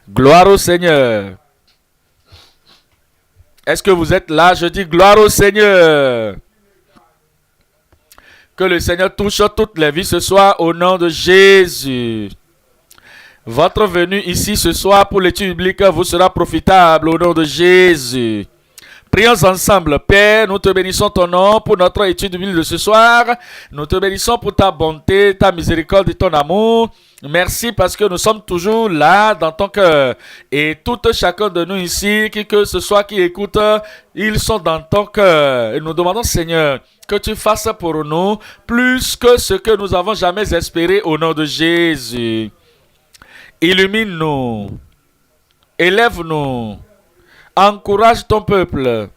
Gloire au Seigneur. Est-ce que vous êtes là? Je dis gloire au Seigneur. Que le Seigneur touche toutes les vies ce soir au nom de Jésus. Votre venue ici ce soir pour l'étude biblique vous sera profitable au nom de Jésus. Prions ensemble. Père, nous te bénissons ton nom pour notre étude biblique de ce soir. Nous te bénissons pour ta bonté, ta miséricorde et ton amour. Merci parce que nous sommes toujours là dans ton cœur. Et tout chacun de nous ici, qui que ce soit qui écoute, ils sont dans ton cœur. Et nous demandons, Seigneur, que tu fasses pour nous plus que ce que nous avons jamais espéré au nom de Jésus. Illumine-nous. Élève-nous. Encourage ton peuple.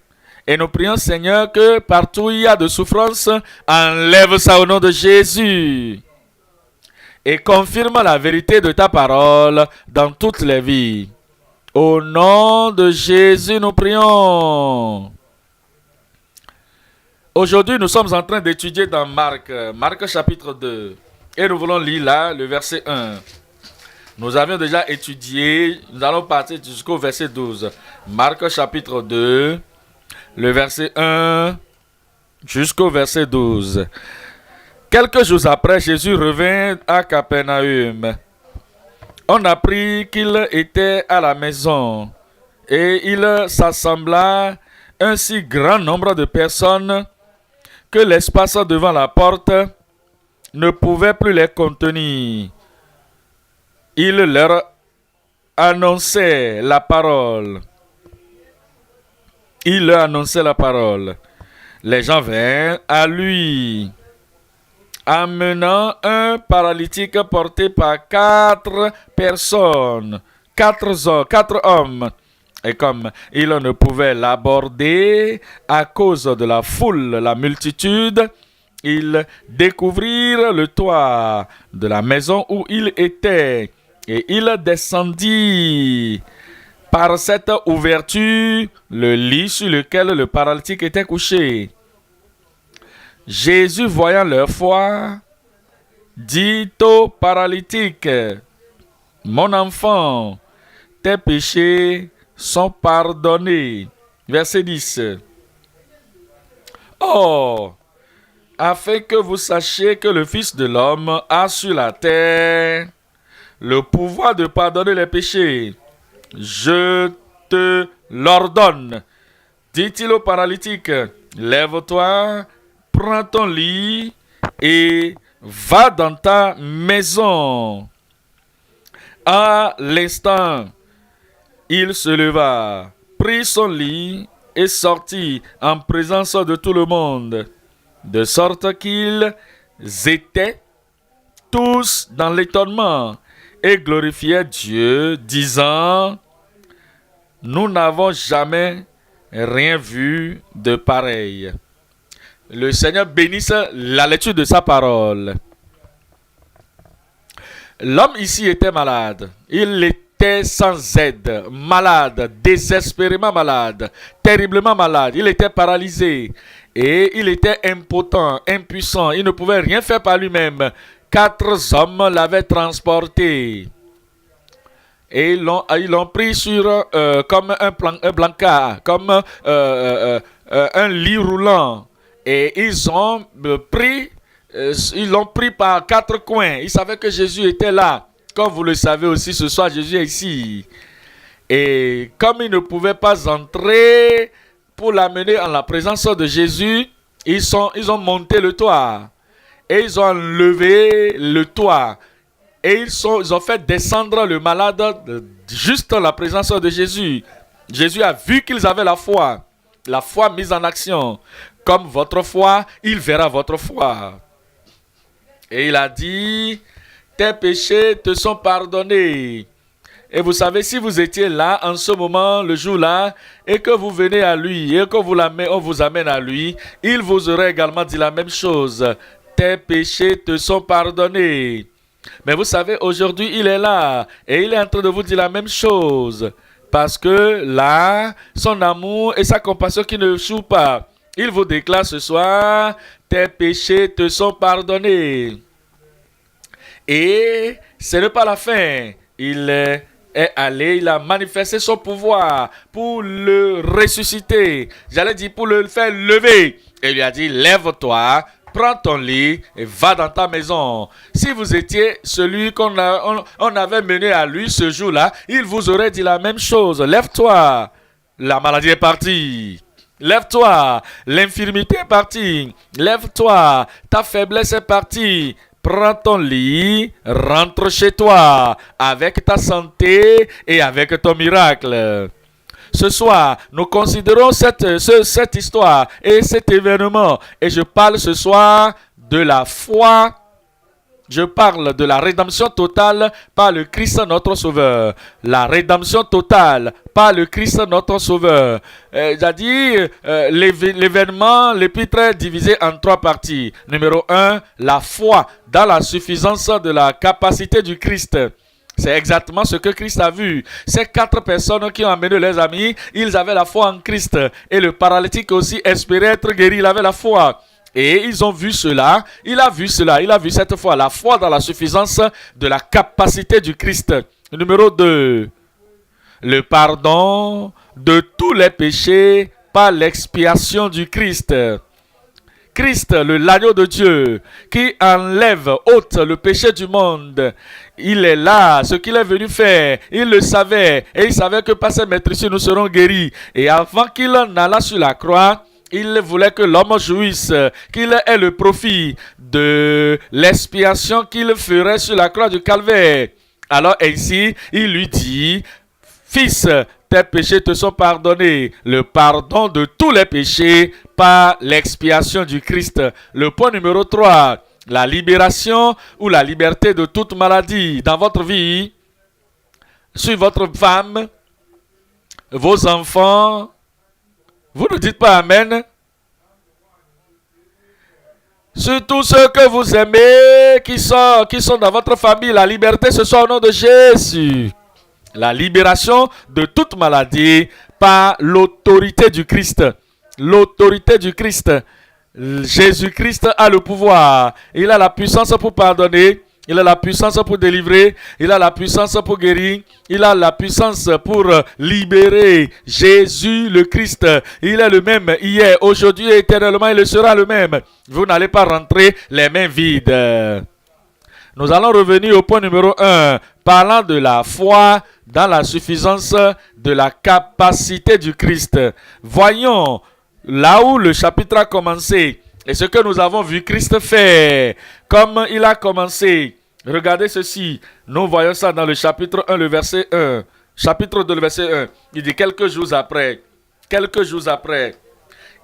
Et nous prions, Seigneur, que partout où il y a de souffrance, enlève ça au nom de Jésus. Et confirme la vérité de ta parole dans toutes les vies. Au nom de Jésus, nous prions. Aujourd'hui, nous sommes en train d'étudier dans Marc chapitre 2. Et nous voulons lire là le verset 1. Nous avions déjà étudié, nous allons partir jusqu'au verset 12. Marc chapitre 2, le verset 1 jusqu'au verset 12. Quelques jours après, Jésus revint à Capernaum. On apprit qu'il était à la maison et il s'assembla un si grand nombre de personnes que l'espace devant la porte ne pouvait plus les contenir. Il leur annonçait la parole. Il leur annonçait la parole. Les gens vinrent à lui, amenant un paralytique porté par 4 personnes, 4 hommes. Et comme ils ne pouvaient l'aborder à cause de la foule, la multitude, ils découvrirent le toit de la maison où il était. Et il descendit par cette ouverture le lit sur lequel le paralytique était couché. Jésus, voyant leur foi, dit au paralytique, « Mon enfant, tes péchés sont pardonnés. » Verset 10. « Or, afin que vous sachiez que le Fils de l'homme a sur la terre le pouvoir de pardonner les péchés, je te l'ordonne. » Dit-il au paralytique, « Lève-toi, prends ton lit et va dans ta maison. » À l'instant, il se leva, prit son lit et sortit en présence de tout le monde, de sorte qu'ils étaient tous dans l'étonnement et glorifiaient Dieu, disant, « Nous n'avons jamais rien vu de pareil. » Le Seigneur bénisse la lecture de sa parole. L'homme ici était malade. Il était sans aide, malade, désespérément malade, terriblement malade. Il était paralysé et il était impotent, impuissant. Il ne pouvait rien faire par lui-même. 4 hommes l'avaient transporté. Et ils l'ont pris sur comme un brancard, comme un lit roulant. Et ils l'ont pris par 4 coins. Ils savaient que Jésus était là. Comme vous le savez aussi, ce soir, Jésus est ici. Et comme ils ne pouvaient pas entrer pour l'amener en la présence de Jésus, ils ont monté le toit. Et ils ont enlevé le toit. Et ils ont fait descendre le malade juste en la présence de Jésus. Jésus a vu qu'ils avaient la foi mise en action. Comme votre foi, il verra votre foi. Et il a dit, tes péchés te sont pardonnés. Et vous savez, si vous étiez là, en ce moment, le jour-là, et que vous venez à lui, et que on vous amène à lui, il vous aurait également dit la même chose. Tes péchés te sont pardonnés. Mais vous savez, aujourd'hui, il est là, et il est en train de vous dire la même chose. Parce que là, son amour et sa compassion qui ne échouent pas. Il vous déclare ce soir, tes péchés te sont pardonnés. Et ce n'est pas la fin. Il est est allé, il a manifesté son pouvoir pour le ressusciter. J'allais dire pour le faire lever. Et il lui a dit, lève-toi, prends ton lit et va dans ta maison. Si vous étiez celui qu'on avait mené à lui ce jour-là, il vous aurait dit la même chose. Lève-toi, la maladie est partie. Lève-toi, l'infirmité est partie. Lève-toi, ta faiblesse est partie. Prends ton lit, rentre chez toi avec ta santé et avec ton miracle. Ce soir, nous considérons cette histoire et cet événement. Et je parle ce soir de la foi. Je parle de la rédemption totale par le Christ notre Sauveur. La rédemption totale par le Christ notre Sauveur. C'est-à-dire, l'événement, l'épître est divisé en 3 parties. Numéro 1, la foi dans la suffisance de la capacité du Christ. C'est exactement ce que Christ a vu. Ces 4 personnes qui ont amené leurs amis, ils avaient la foi en Christ. Et le paralytique aussi espérait être guéri, il avait la foi. Et ils ont vu cela, il a vu cette foi, la foi dans la suffisance de la capacité du Christ. Numéro 2, le pardon de tous les péchés par l'expiation du Christ. Christ, l'agneau de Dieu, qui enlève, ôte le péché du monde. Il est là, ce qu'il est venu faire, il le savait, et il savait que par ses meurtrissures nous serons guéris. Et avant qu'il n'allât sur la croix, il voulait que l'homme jouisse, qu'il ait le profit de l'expiation qu'il ferait sur la croix du calvaire. Alors ainsi, il lui dit, « Fils, tes péchés te sont pardonnés. » Le pardon de tous les péchés par l'expiation du Christ. Le point numéro 3, la libération ou la liberté de toute maladie dans votre vie, sur votre femme, vos enfants. Vous ne dites pas Amen. Sur tous ceux que vous aimez, qui sont dans votre famille, la liberté, ce soit au nom de Jésus. La libération de toute maladie par l'autorité du Christ. L'autorité du Christ. Jésus-Christ a le pouvoir. Il a la puissance pour pardonner. Il a la puissance pour délivrer. Il a la puissance pour guérir. Il a la puissance pour libérer. Jésus le Christ. Il est le même hier, aujourd'hui et éternellement. Il sera le même. Vous n'allez pas rentrer les mains vides. Nous allons revenir au point numéro 1. Parlant de la foi dans la suffisance de la capacité du Christ. Voyons là où le chapitre a commencé. Et ce que nous avons vu Christ faire. Comme il a commencé. Regardez ceci, nous voyons ça dans le chapitre 1, le verset 1. Chapitre 2, le verset 1. Il dit quelques jours après,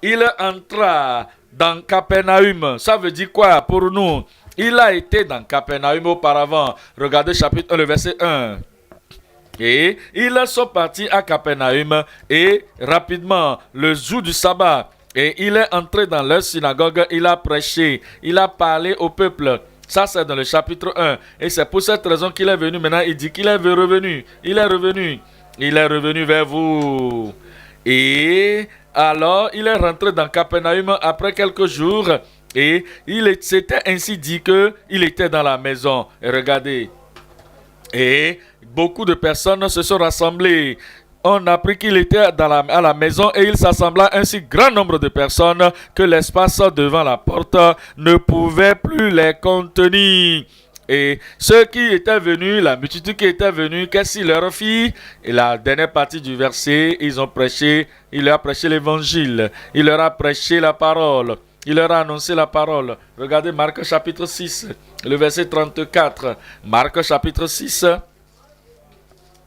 il entra dans Capernaum. Ça veut dire quoi pour nous? Il a été dans Capernaum auparavant. Regardez chapitre 1, le verset 1. Et ils sont partis à Capernaum et rapidement, le jour du sabbat, et il est entré dans leur synagogue, il a prêché, il a parlé au peuple. Ça, c'est dans le chapitre 1. Et c'est pour cette raison qu'il est venu. Maintenant, il dit qu'il est revenu. Il est revenu vers vous. Et alors, il est rentré dans Capernaum après quelques jours. Et il s'était ainsi dit qu'il était dans la maison. Et regardez. Et beaucoup de personnes se sont rassemblées. On a appris qu'il était à la maison et il s'assembla un si grand nombre de personnes que l'espace devant la porte ne pouvait plus les contenir. Et ceux qui étaient venus, la multitude qui était venue, qu'est-ce qu'il leur fit? Et la dernière partie du verset, il leur a prêché l'évangile, il leur a prêché la parole. Il leur a annoncé la parole. Regardez Marc chapitre 6, le verset 34. Marc chapitre 6,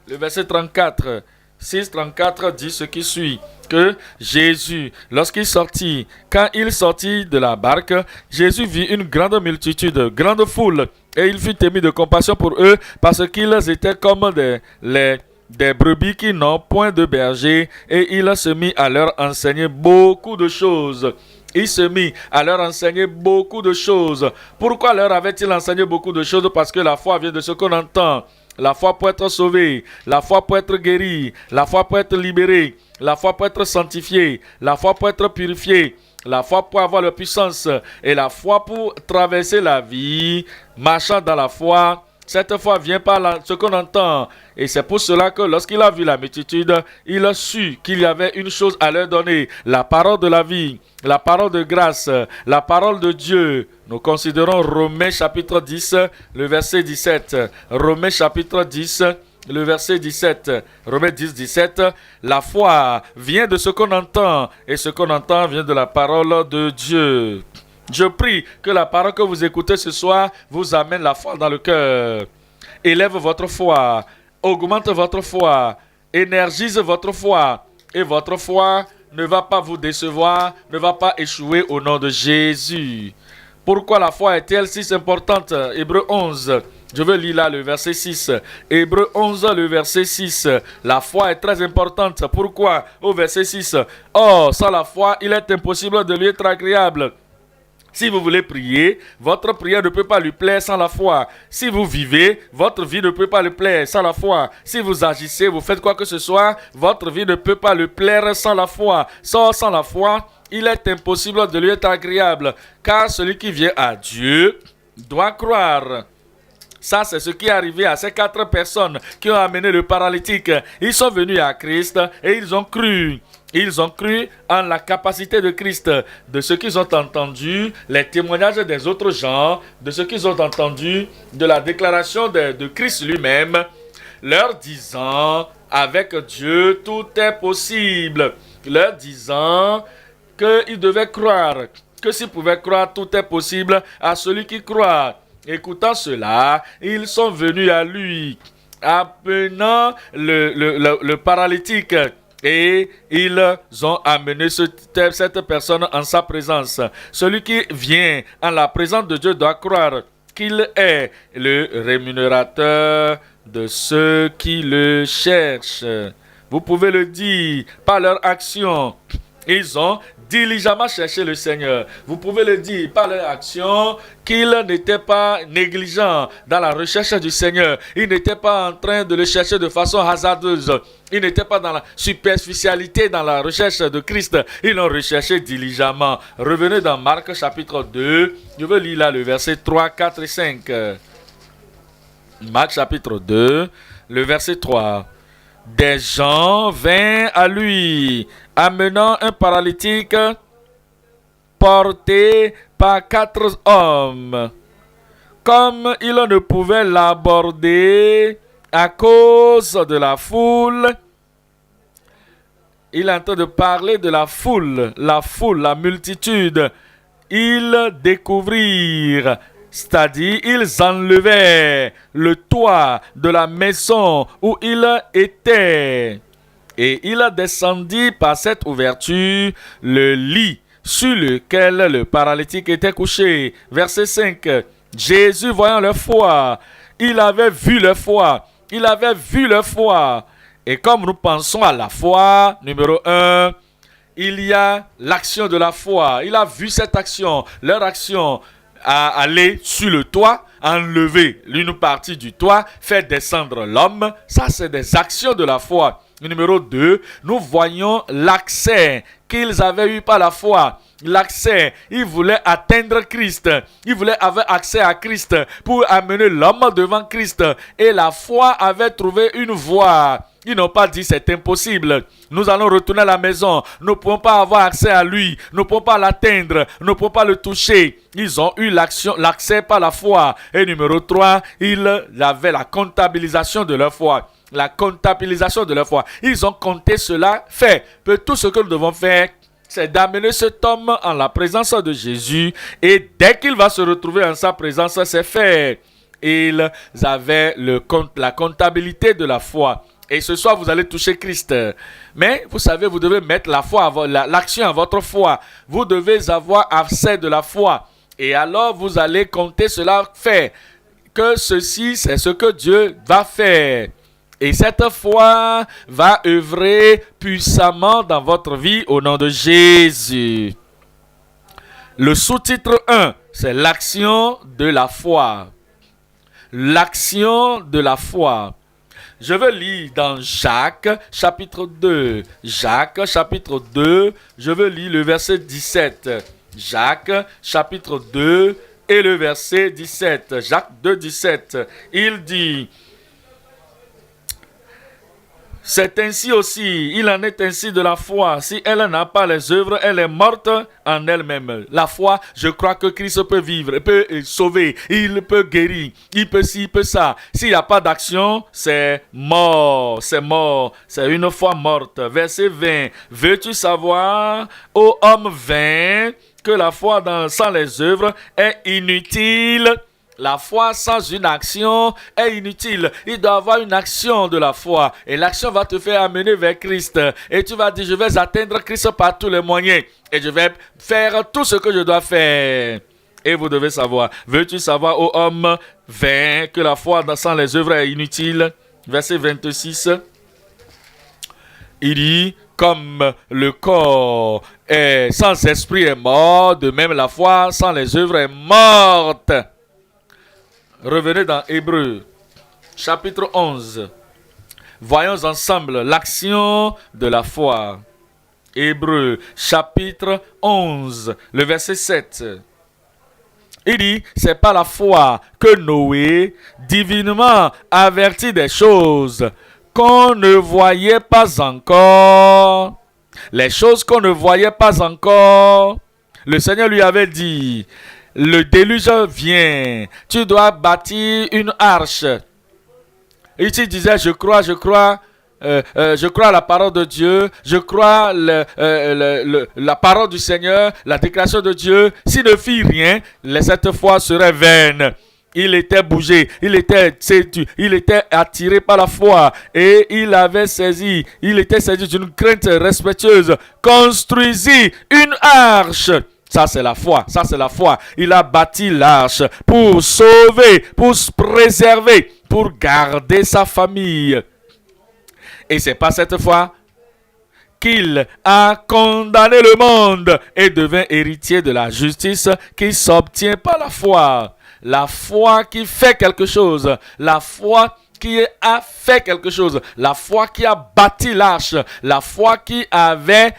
le verset 34. 6,34 dit ce qui suit, que Jésus, lorsqu'il sortit, quand il sortit de la barque, Jésus vit une grande multitude, grande foule, et il fut ému de compassion pour eux, parce qu'ils étaient comme des brebis qui n'ont point de berger, et il se mit à leur enseigner beaucoup de choses. Il se mit à leur enseigner beaucoup de choses. Pourquoi leur avait-il enseigné beaucoup de choses? Parce que la foi vient de ce qu'on entend. La foi pour être sauvé, la foi pour être guéri, la foi pour être libéré, la foi pour être sanctifié, la foi pour être purifié, la foi pour avoir la puissance et la foi pour traverser la vie, marchant dans la foi Cette foi vient par ce qu'on entend. Et c'est pour cela que lorsqu'il a vu la multitude, il a su qu'il y avait une chose à leur donner. La parole de la vie, la parole de grâce, la parole de Dieu. Nous considérons Romains chapitre 10, le verset 17. Romains chapitre 10, le verset 17. Romains 10, 17. La foi vient de ce qu'on entend. Et ce qu'on entend vient de la parole de Dieu. Je prie que la parole que vous écoutez ce soir vous amène la foi dans le cœur. Élève votre foi, augmente votre foi, énergise votre foi. Et votre foi ne va pas vous décevoir, ne va pas échouer au nom de Jésus. Pourquoi la foi est-elle si importante? Hébreux 11. Je veux lire là le verset 6. Hébreux 11, le verset 6. La foi est très importante. Pourquoi? Au verset 6. Or, sans la foi, il est impossible de lui être agréable. Si vous voulez prier, votre prière ne peut pas lui plaire sans la foi. Si vous vivez, votre vie ne peut pas lui plaire sans la foi. Si vous agissez, vous faites quoi que ce soit, votre vie ne peut pas lui plaire sans la foi. Sans la foi, il est impossible de lui être agréable. Car celui qui vient à Dieu doit croire. Ça, c'est ce qui est arrivé à ces 4 personnes qui ont amené le paralytique. Ils sont venus à Christ et ils ont cru. Ils ont cru en la capacité de Christ, de ce qu'ils ont entendu, les témoignages des autres gens, de ce qu'ils ont entendu, de la déclaration de Christ lui-même, leur disant, avec Dieu, tout est possible. Leur disant qu'ils devaient croire, que s'ils pouvaient croire, tout est possible à celui qui croit. Écoutant cela, ils sont venus à lui, appelant le paralytique. Et ils ont amené cette personne en sa présence. Celui qui vient en la présence de Dieu doit croire qu'il est le rémunérateur de ceux qui le cherchent. Vous pouvez le dire par leur action. Ils ont diligemment cherché le Seigneur. Vous pouvez le dire par leur action qu'ils n'étaient pas négligents dans la recherche du Seigneur. Ils n'étaient pas en train de le chercher de façon hasardeuse. Ils n'étaient pas dans la superficialité dans la recherche de Christ. Ils l'ont recherché diligemment. Revenez dans Marc chapitre 2. Je veux lire là le verset 3, 4 et 5. Marc chapitre 2, le verset 3. Des gens vinrent à lui, amenant un paralytique porté par 4 hommes. Comme ils ne pouvaient l'aborder à cause de la foule, il est en train de parler de la foule, la multitude. Ils découvrirent, c'est-à-dire ils enlevaient le toit de la maison où il était. Et il descendit par cette ouverture le lit sur lequel le paralytique était couché. Verset 5. Jésus, voyant leur foi, il avait vu leur foi. Il avait vu leur foi. Et comme nous pensons à la foi, numéro 1, il y a l'action de la foi. Il a vu cette action, leur action, à aller sur le toit, enlever l'une partie du toit, faire descendre l'homme. Ça, c'est des actions de la foi. Numéro 2, nous voyons l'accès qu'ils avaient eu par la foi. L'accès, ils voulaient atteindre Christ. Ils voulaient avoir accès à Christ pour amener l'homme devant Christ. Et la foi avait trouvé une voie. Ils n'ont pas dit c'est impossible. Nous allons retourner à la maison. Nous ne pouvons pas avoir accès à lui. Nous ne pouvons pas l'atteindre. Nous ne pouvons pas le toucher. Ils ont eu l'accès par la foi. Et numéro 3, ils avaient la comptabilisation de leur foi. La comptabilisation de leur foi. Ils ont compté cela, fait. Que tout ce que nous devons faire, c'est d'amener cet homme en la présence de Jésus. Et dès qu'il va se retrouver en sa présence, c'est fait. Ils avaient la comptabilité de la foi. Et ce soir, vous allez toucher Christ. Mais, vous savez, vous devez mettre la foi, l'action à votre foi. Vous devez avoir accès de la foi. Et alors, vous allez compter cela fait. Que ceci, c'est ce que Dieu va faire. Et cette foi va œuvrer puissamment dans votre vie au nom de Jésus. Le sous-titre 1, c'est l'action de la foi. L'action de la foi. Je vais lire dans Jacques chapitre 2. Jacques chapitre 2, je vais lire le verset 17. Jacques chapitre 2 et le verset 17. Jacques 2, 17. Il dit... C'est ainsi aussi, il en est ainsi de la foi. Si elle n'a pas les œuvres, elle est morte en elle-même. La foi, je crois que Christ peut vivre, il peut sauver, il peut guérir, il peut ci, il peut ça. S'il n'y a pas d'action, c'est mort, c'est mort, c'est une foi morte. Verset 20. Veux-tu savoir, ô homme vain, que la foi sans les œuvres est inutile? La foi sans une action est inutile. Il doit y avoir une action de la foi. Et l'action va te faire amener vers Christ. Et tu vas dire, je vais atteindre Christ par tous les moyens. Et je vais faire tout ce que je dois faire. Et vous devez savoir. Veux-tu savoir, ô homme vain, que la foi sans les œuvres est inutile? Verset 26. Il dit, comme le corps est sans esprit est mort, de même la foi sans les œuvres est morte. Revenez dans Hébreux, chapitre 11. Voyons ensemble l'action de la foi. Hébreux, chapitre 11, le verset 7. Il dit, c'est par la foi que Noé, divinement averti des choses qu'on ne voyait pas encore, les choses qu'on ne voyait pas encore, le Seigneur lui avait dit, le déluge vient, tu dois bâtir une arche. Et tu disais, je crois à la parole de Dieu, je crois la parole du Seigneur, la déclaration de Dieu. S'il ne fit rien, cette foi serait vaine. Il était bougé, il était séduit, il était attiré par la foi et il était saisi d'une crainte respectueuse. Construisit une arche. Ça, c'est la foi. Ça, c'est la foi. Il a bâti l'arche pour sauver, pour se préserver, pour garder sa famille. Et c'est pas cette fois qu'il a condamné le monde et devint héritier de la justice qui s'obtient par la foi. La foi qui fait quelque chose. La foi qui a fait quelque chose. La foi qui a bâti l'arche. La foi qui avait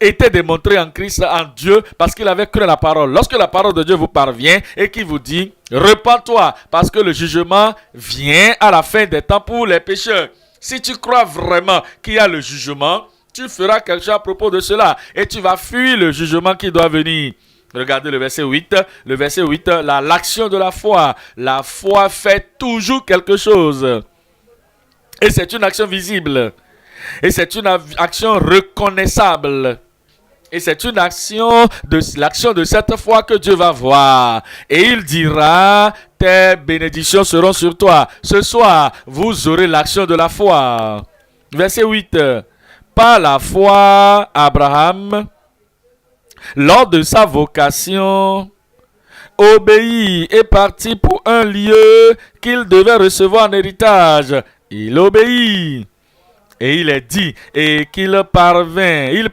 était démontré en Christ, en Dieu, parce qu'il avait cru à la parole. Lorsque la parole de Dieu vous parvient et qu'il vous dit, repens-toi, parce que le jugement vient à la fin des temps pour les pécheurs. Si tu crois vraiment qu'il y a le jugement, tu feras quelque chose à propos de cela et tu vas fuir le jugement qui doit venir. Regardez le verset 8. Le verset 8, l'action de la foi. La foi fait toujours quelque chose. Et c'est une action visible. Et c'est une action reconnaissable. Et c'est une l'action de cette foi que Dieu va voir. Et il dira, tes bénédictions seront sur toi. Ce soir, vous aurez l'action de la foi. Verset 8. Par la foi, Abraham, lors de sa vocation, obéit et partit pour un lieu qu'il devait recevoir en héritage. Il obéit. Et il est dit, et qu'il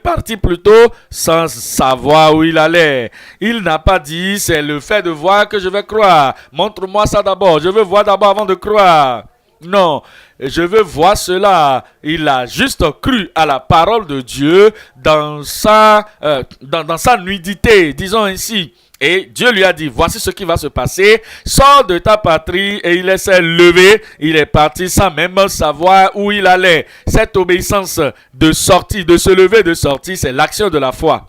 partit plutôt sans savoir où il allait. Il n'a pas dit, c'est le fait de voir que je vais croire. Montre-moi ça d'abord, je veux voir d'abord avant de croire. Non, je veux voir cela. Il a juste cru à la parole de Dieu dans sa nudité, disons ainsi. Et Dieu lui a dit, voici ce qui va se passer, sors de ta patrie, et il s'est levé, il est parti sans même savoir où il allait. Cette obéissance de sortie, de se lever, de sortie, c'est l'action de la foi.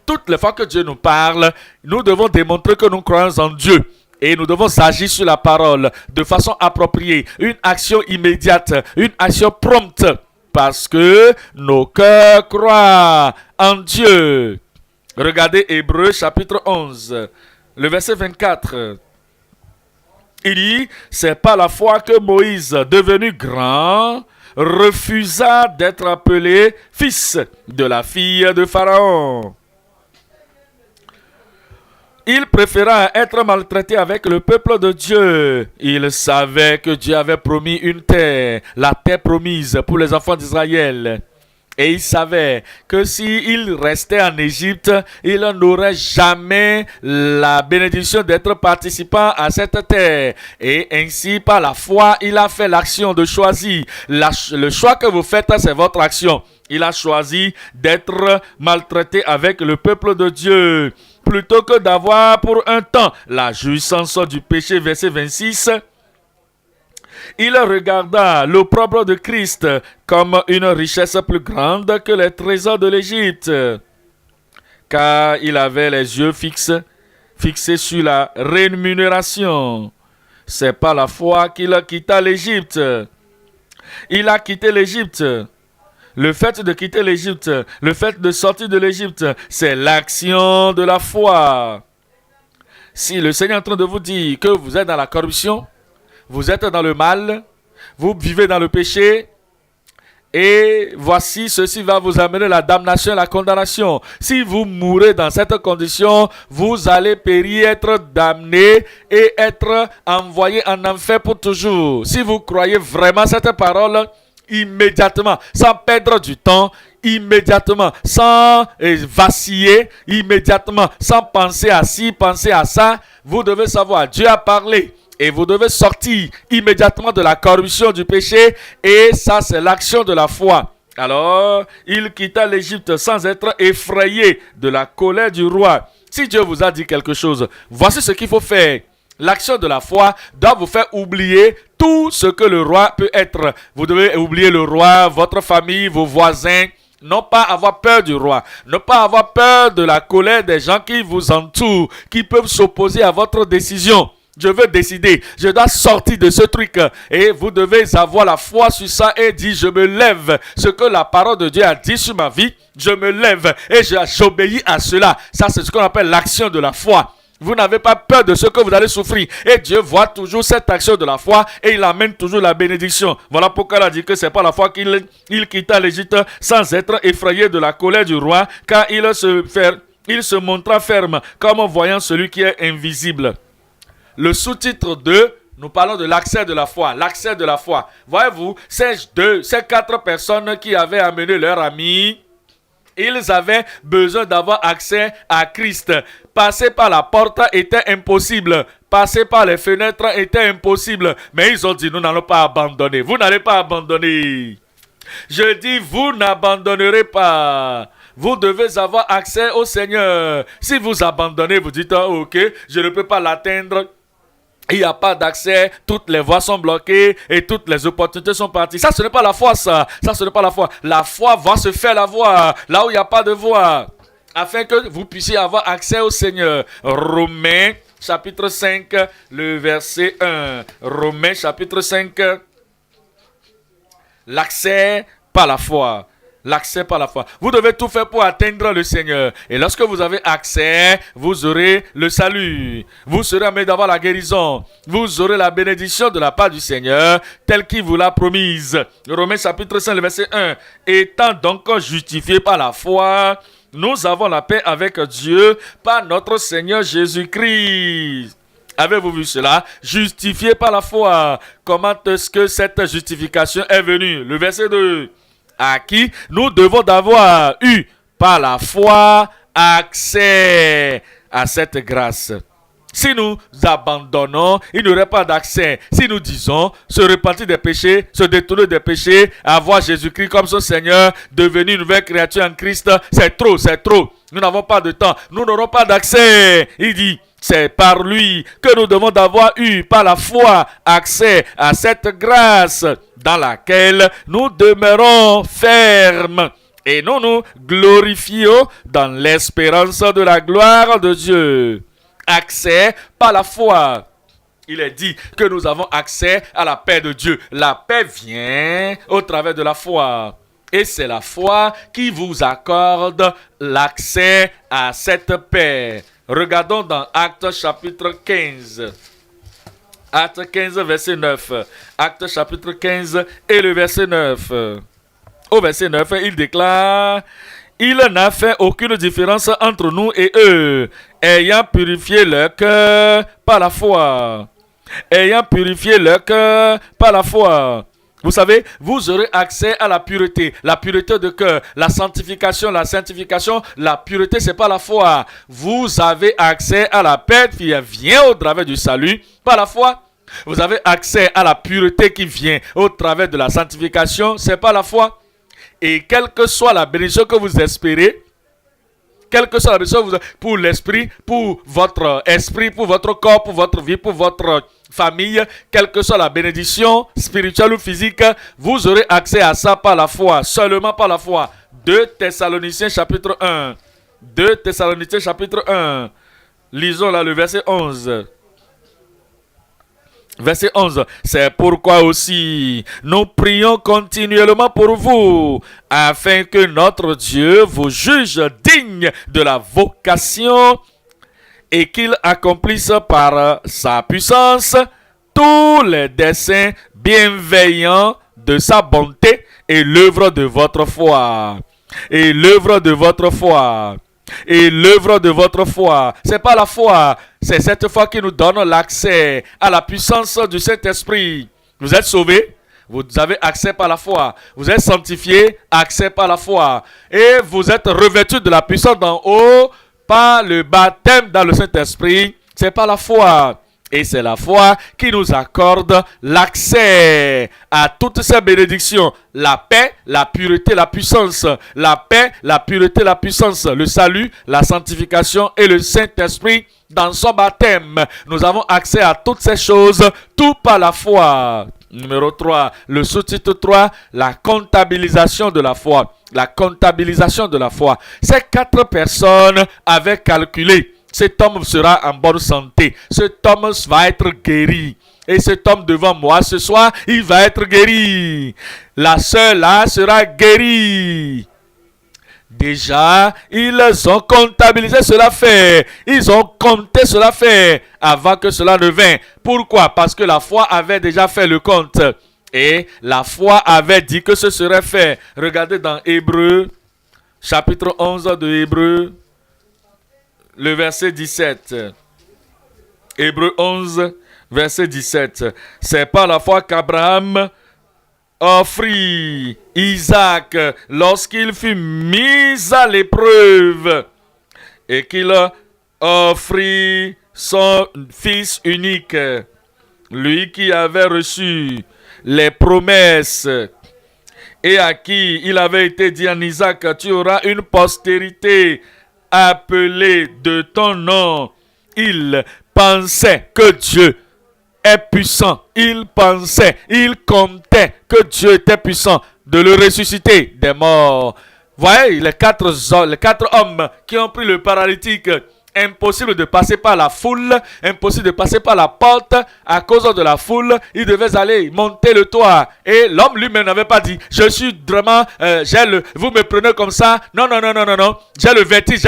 Toutes les fois que Dieu nous parle, nous devons démontrer que nous croyons en Dieu. Et nous devons agir sur la parole de façon appropriée, une action immédiate, une action prompte, parce que nos cœurs croient en Dieu. Regardez Hébreux chapitre 11, le verset 24. Il dit, c'est par la foi que Moïse, devenu grand, refusa d'être appelé fils de la fille de Pharaon. Il préféra être maltraité avec le peuple de Dieu. Il savait que Dieu avait promis une terre, la terre promise pour les enfants d'Israël. Et il savait que s'il restait en Égypte, il n'aurait jamais la bénédiction d'être participant à cette terre. Et ainsi, par la foi, il a fait l'action de choisir. Le choix que vous faites, c'est votre action. Il a choisi d'être maltraité avec le peuple de Dieu. Plutôt que d'avoir pour un temps la jouissance du péché, verset 26, il regarda l'opprobre de Christ comme une richesse plus grande que les trésors de l'Égypte, car il avait les yeux fixés sur la rémunération. C'est par la foi qu'il quitta l'Égypte. Il a quitté l'Égypte. Le fait de quitter l'Égypte, le fait de sortir de l'Égypte, c'est l'action de la foi. Si le Seigneur est en train de vous dire que vous êtes dans la corruption, vous êtes dans le mal, vous vivez dans le péché, et voici, ceci va vous amener la damnation et la condamnation. Si vous mourrez dans cette condition, vous allez périr, être damné et être envoyé en enfer pour toujours. Si vous croyez vraiment cette parole, immédiatement, sans perdre du temps, immédiatement, sans vaciller, immédiatement, sans penser à ci, penser à ça, vous devez savoir, Dieu a parlé. Et vous devez sortir immédiatement de la corruption du péché. Et ça, c'est l'action de la foi. Alors, il quitta l'Égypte sans être effrayé de la colère du roi. Si Dieu vous a dit quelque chose, voici ce qu'il faut faire. L'action de la foi doit vous faire oublier tout ce que le roi peut être. Vous devez oublier le roi, votre famille, vos voisins. Non pas avoir peur du roi, ne pas avoir peur de la colère des gens qui vous entourent, qui peuvent s'opposer à votre décision. Je veux décider, je dois sortir de ce truc. Et vous devez avoir la foi sur ça et dire, je me lève. Ce que la parole de Dieu a dit sur ma vie, je me lève et j'obéis à cela. Ça, c'est ce qu'on appelle l'action de la foi. Vous n'avez pas peur de ce que vous allez souffrir. Et Dieu voit toujours cette action de la foi et il amène toujours la bénédiction. Voilà pourquoi il a dit que c'est pas la foi qu'il quitta l'Égypte sans être effrayé de la colère du roi, car il se montra ferme comme voyant celui qui est invisible. Le sous-titre 2, nous parlons de l'accès de la foi. L'accès de la foi. Voyez-vous, ces 4 personnes qui avaient amené leur ami, ils avaient besoin d'avoir accès à Christ. Passer par la porte était impossible. Passer par les fenêtres était impossible. Mais ils ont dit, nous n'allons pas abandonner. Vous n'allez pas abandonner. Je dis, vous n'abandonnerez pas. Vous devez avoir accès au Seigneur. Si vous abandonnez, vous dites, oh, ok, je ne peux pas l'atteindre. Il n'y a pas d'accès, toutes les voies sont bloquées et toutes les opportunités sont parties. Ça, ce n'est pas la foi, ça. Ça, ce n'est pas la foi. La foi va se faire la voie, là où il n'y a pas de voie, afin que vous puissiez avoir accès au Seigneur. Romains, chapitre 5, le verset 1. Romains, chapitre 5, l'accès par la foi. L'accès par la foi. Vous devez tout faire pour atteindre le Seigneur. Et lorsque vous avez accès, vous aurez le salut. Vous serez amené d'avoir la guérison. Vous aurez la bénédiction de la part du Seigneur, telle qu'il vous l'a promise. Romains chapitre 5, le verset 1. Étant donc justifiés par la foi, nous avons la paix avec Dieu par notre Seigneur Jésus-Christ. Avez-vous vu cela? Justifié par la foi. Comment est-ce que cette justification est venue? Le verset 2. À qui nous devons d'avoir eu par la foi accès à cette grâce. Si nous abandonnons, il n'y aurait pas d'accès. Si nous disons se repentir des péchés, se détourner des péchés, avoir Jésus-Christ comme son Seigneur, devenir une nouvelle créature en Christ, c'est trop, c'est trop. Nous n'avons pas de temps, nous n'aurons pas d'accès. Il dit, c'est par lui que nous devons d'avoir eu par la foi accès à cette grâce dans laquelle nous demeurons fermes et nous nous glorifions dans l'espérance de la gloire de Dieu. Accès par la foi. Il est dit que nous avons accès à la paix de Dieu. La paix vient au travers de la foi. Et c'est la foi qui vous accorde l'accès à cette paix. Regardons dans Actes chapitre 15. Actes 15, verset 9. Actes chapitre 15 et le verset 9. Au verset 9, il déclare: il n'a fait aucune différence entre nous et eux, ayant purifié leur cœur par la foi. Ayant purifié leur cœur par la foi. Vous savez, vous aurez accès à la pureté de cœur, la sanctification, la pureté, c'est pas la foi. Vous avez accès à la paix qui vient au travers du salut, par la foi. Vous avez accès à la pureté qui vient au travers de la sanctification, c'est pas la foi. Et quelle que soit la bénédiction que vous espérez, quelle que soit la bénédiction pour l'esprit, pour votre esprit, pour votre corps, pour votre vie, pour votre famille, quelle que soit la bénédiction spirituelle ou physique, vous aurez accès à ça par la foi, seulement par la foi. 2 Thessaloniciens chapitre 1. 2 Thessaloniciens chapitre 1. Lisons là le verset 11. Verset 11, c'est pourquoi aussi nous prions continuellement pour vous, afin que notre Dieu vous juge digne de la vocation et qu'il accomplisse par sa puissance tous les desseins bienveillants de sa bonté et l'œuvre de votre foi. Et l'œuvre de votre foi. Et l'œuvre de votre foi. C'est pas la foi, c'est cette foi qui nous donne l'accès à la puissance du Saint-Esprit. Vous êtes sauvés, vous avez accès par la foi. Vous êtes sanctifiés, accès par la foi. Et vous êtes revêtus de la puissance d'en haut par le baptême dans le Saint-Esprit. C'est pas la foi. Et c'est la foi qui nous accorde l'accès à toutes ces bénédictions. La paix, la pureté, la puissance. La paix, la pureté, la puissance. Le salut, la sanctification et le Saint-Esprit dans son baptême. Nous avons accès à toutes ces choses, tout par la foi. Numéro 3, le sous-titre 3, la comptabilisation de la foi. La comptabilisation de la foi. Ces 4 personnes avaient calculé. Cet homme sera en bonne santé. Cet homme va être guéri. Et cet homme devant moi ce soir, il va être guéri. La sœur là sera guérie. Déjà, ils ont comptabilisé cela fait. Ils ont compté cela fait avant que cela ne vienne. Pourquoi? Parce que la foi avait déjà fait le compte. Et la foi avait dit que ce serait fait. Regardez dans Hébreux, chapitre 11 de Hébreux. Le verset 17. Hébreux 11, verset 17. C'est par la foi qu'Abraham offrit Isaac lorsqu'il fut mis à l'épreuve et qu'il offrit son fils unique, lui qui avait reçu les promesses et à qui il avait été dit en Isaac, tu auras une postérité appelé de ton nom. Il pensait que Dieu est puissant. Il pensait, il comptait que Dieu était puissant de le ressusciter des morts. Voyez les quatre hommes qui ont pris le paralytique. Impossible de passer par la foule, impossible de passer par la porte à cause de la foule. Ils devaient aller monter le toit. Et l'homme lui-même n'avait pas dit, je suis vraiment, vous me prenez comme ça. Non. J'ai le vertige.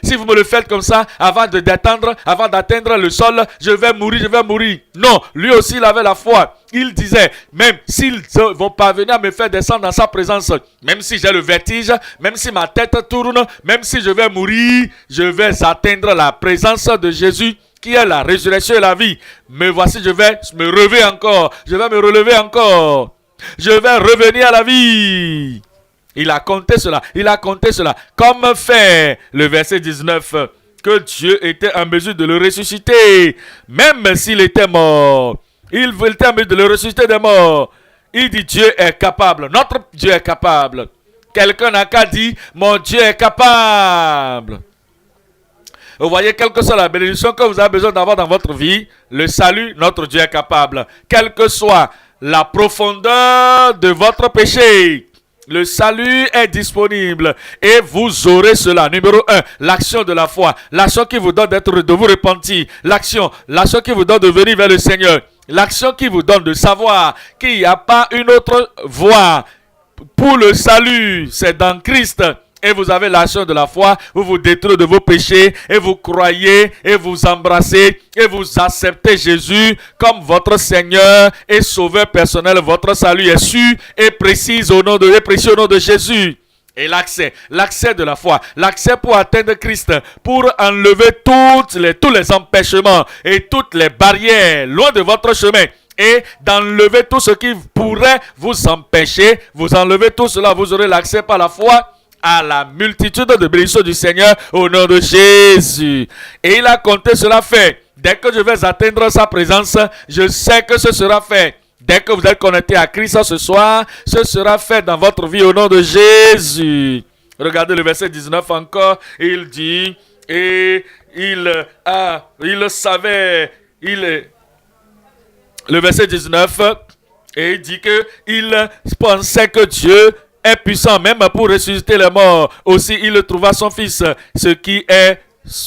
Si vous me le faites comme ça, avant d'atteindre le sol, je vais mourir. Non, lui aussi il avait la foi. Il disait, même s'ils vont parvenir à me faire descendre dans sa présence, même si j'ai le vertige, même si ma tête tourne, même si je vais mourir, je vais atteindre la présence de Jésus qui est la résurrection et la vie. Mais voici, je vais me relever encore. Je vais revenir à la vie. Il a compté cela. Comme fait le verset 19, que Dieu était en mesure de le ressusciter, même s'il était mort. Il était en mesure de le ressusciter des morts. Il dit Dieu est capable. Notre Dieu est capable. Quelqu'un n'a qu'à dire mon Dieu est capable. Vous voyez, quelle que soit la bénédiction que vous avez besoin d'avoir dans votre vie, le salut, notre Dieu est capable. Quelle que soit la profondeur de votre péché, le salut est disponible et vous aurez cela. Numéro 1, l'action de la foi. L'action qui vous donne de vous repentir. L'action qui vous donne de venir vers le Seigneur. L'action qui vous donne de savoir qu'il n'y a pas une autre voie pour le salut. C'est dans Christ. Et vous avez l'action de la foi, vous vous détournez de vos péchés et vous croyez et vous embrassez et vous acceptez Jésus comme votre Seigneur et Sauveur personnel. Votre salut est sûr et précis au nom de Jésus. Et l'accès de la foi, l'accès pour atteindre Christ, pour enlever tous les empêchements et toutes les barrières loin de votre chemin. et d'enlever tout ce qui pourrait vous empêcher. Vous enlevez tout cela, vous aurez l'accès par la foi à la multitude de bénédictions du Seigneur au nom de Jésus. Et il a compté cela fait. Dès que je vais atteindre sa présence, je sais que ce sera fait. Dès que vous êtes connecté à Christ ce soir, ce sera fait dans votre vie au nom de Jésus. Regardez le verset 19 encore. Il dit, et il savait, le verset 19, et il dit que il pensait que Dieu est puissant même pour ressusciter les morts. Aussi, il trouva son fils, ce qui est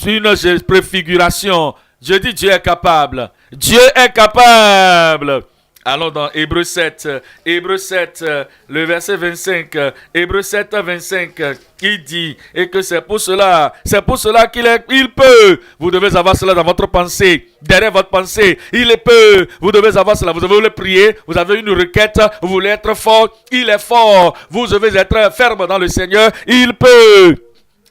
une préfiguration. Je dis Dieu est capable. Dieu est capable. Allons dans Hébreux 7, le verset 25, Hébreux 7, 25, il dit, et que c'est pour cela qu'il peut. Vous devez avoir cela dans votre pensée, derrière votre pensée, il peut. Vous devez avoir cela, vous devez le prier, vous avez une requête, vous voulez être fort, il est fort. Vous devez être ferme dans le Seigneur, il peut.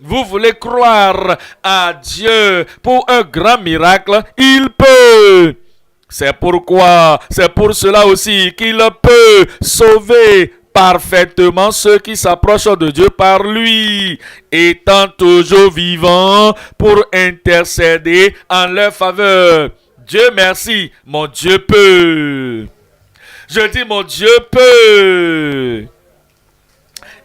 Vous voulez croire à Dieu pour un grand miracle, il peut. C'est pour cela aussi qu'il peut sauver parfaitement ceux qui s'approchent de Dieu par lui, étant toujours vivant pour intercéder en leur faveur. Dieu merci, mon Dieu peut. Je dis mon Dieu peut.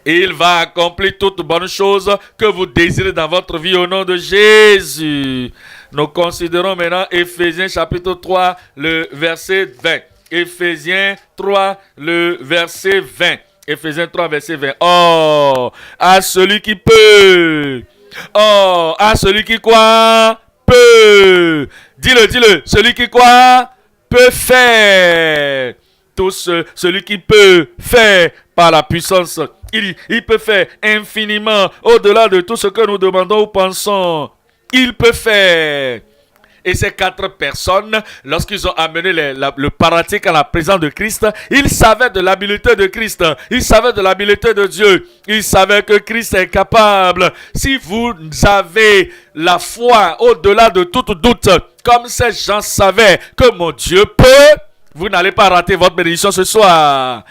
Il va accomplir toutes bonnes choses que vous désirez dans votre vie au nom de Jésus. Nous considérons maintenant Éphésiens chapitre 3, le verset 20. Éphésiens 3, le verset 20. Éphésiens 3, verset 20. Oh, à celui qui peut. Oh, à celui qui quoi? Peut. Dis-le. Celui qui quoi? Peut faire. Tout celui qui peut faire par la puissance. Il peut faire infiniment au-delà de tout ce que nous demandons ou pensons. Il peut faire. Et ces 4 personnes, lorsqu'ils ont amené le paralytique à la présence de Christ, ils savaient de l'habileté de Christ. Ils savaient de l'habileté de Dieu. Ils savaient que Christ est capable. Si vous avez la foi au-delà de tout doute, comme ces gens savaient que mon Dieu peut, vous n'allez pas rater votre bénédiction ce soir.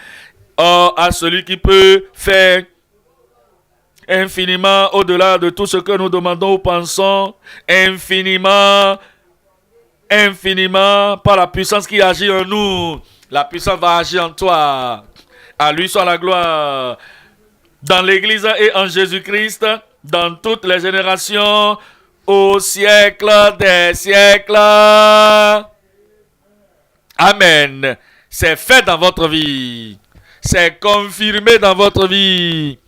Oh, à celui qui peut faire infiniment au-delà de tout ce que nous demandons ou pensons, infiniment par la puissance qui agit en nous. La puissance va agir en toi. À lui soit la gloire. Dans l'Église et en Jésus-Christ, dans toutes les générations, au siècle des siècles. Amen. C'est fait dans votre vie. C'est confirmé dans votre vie.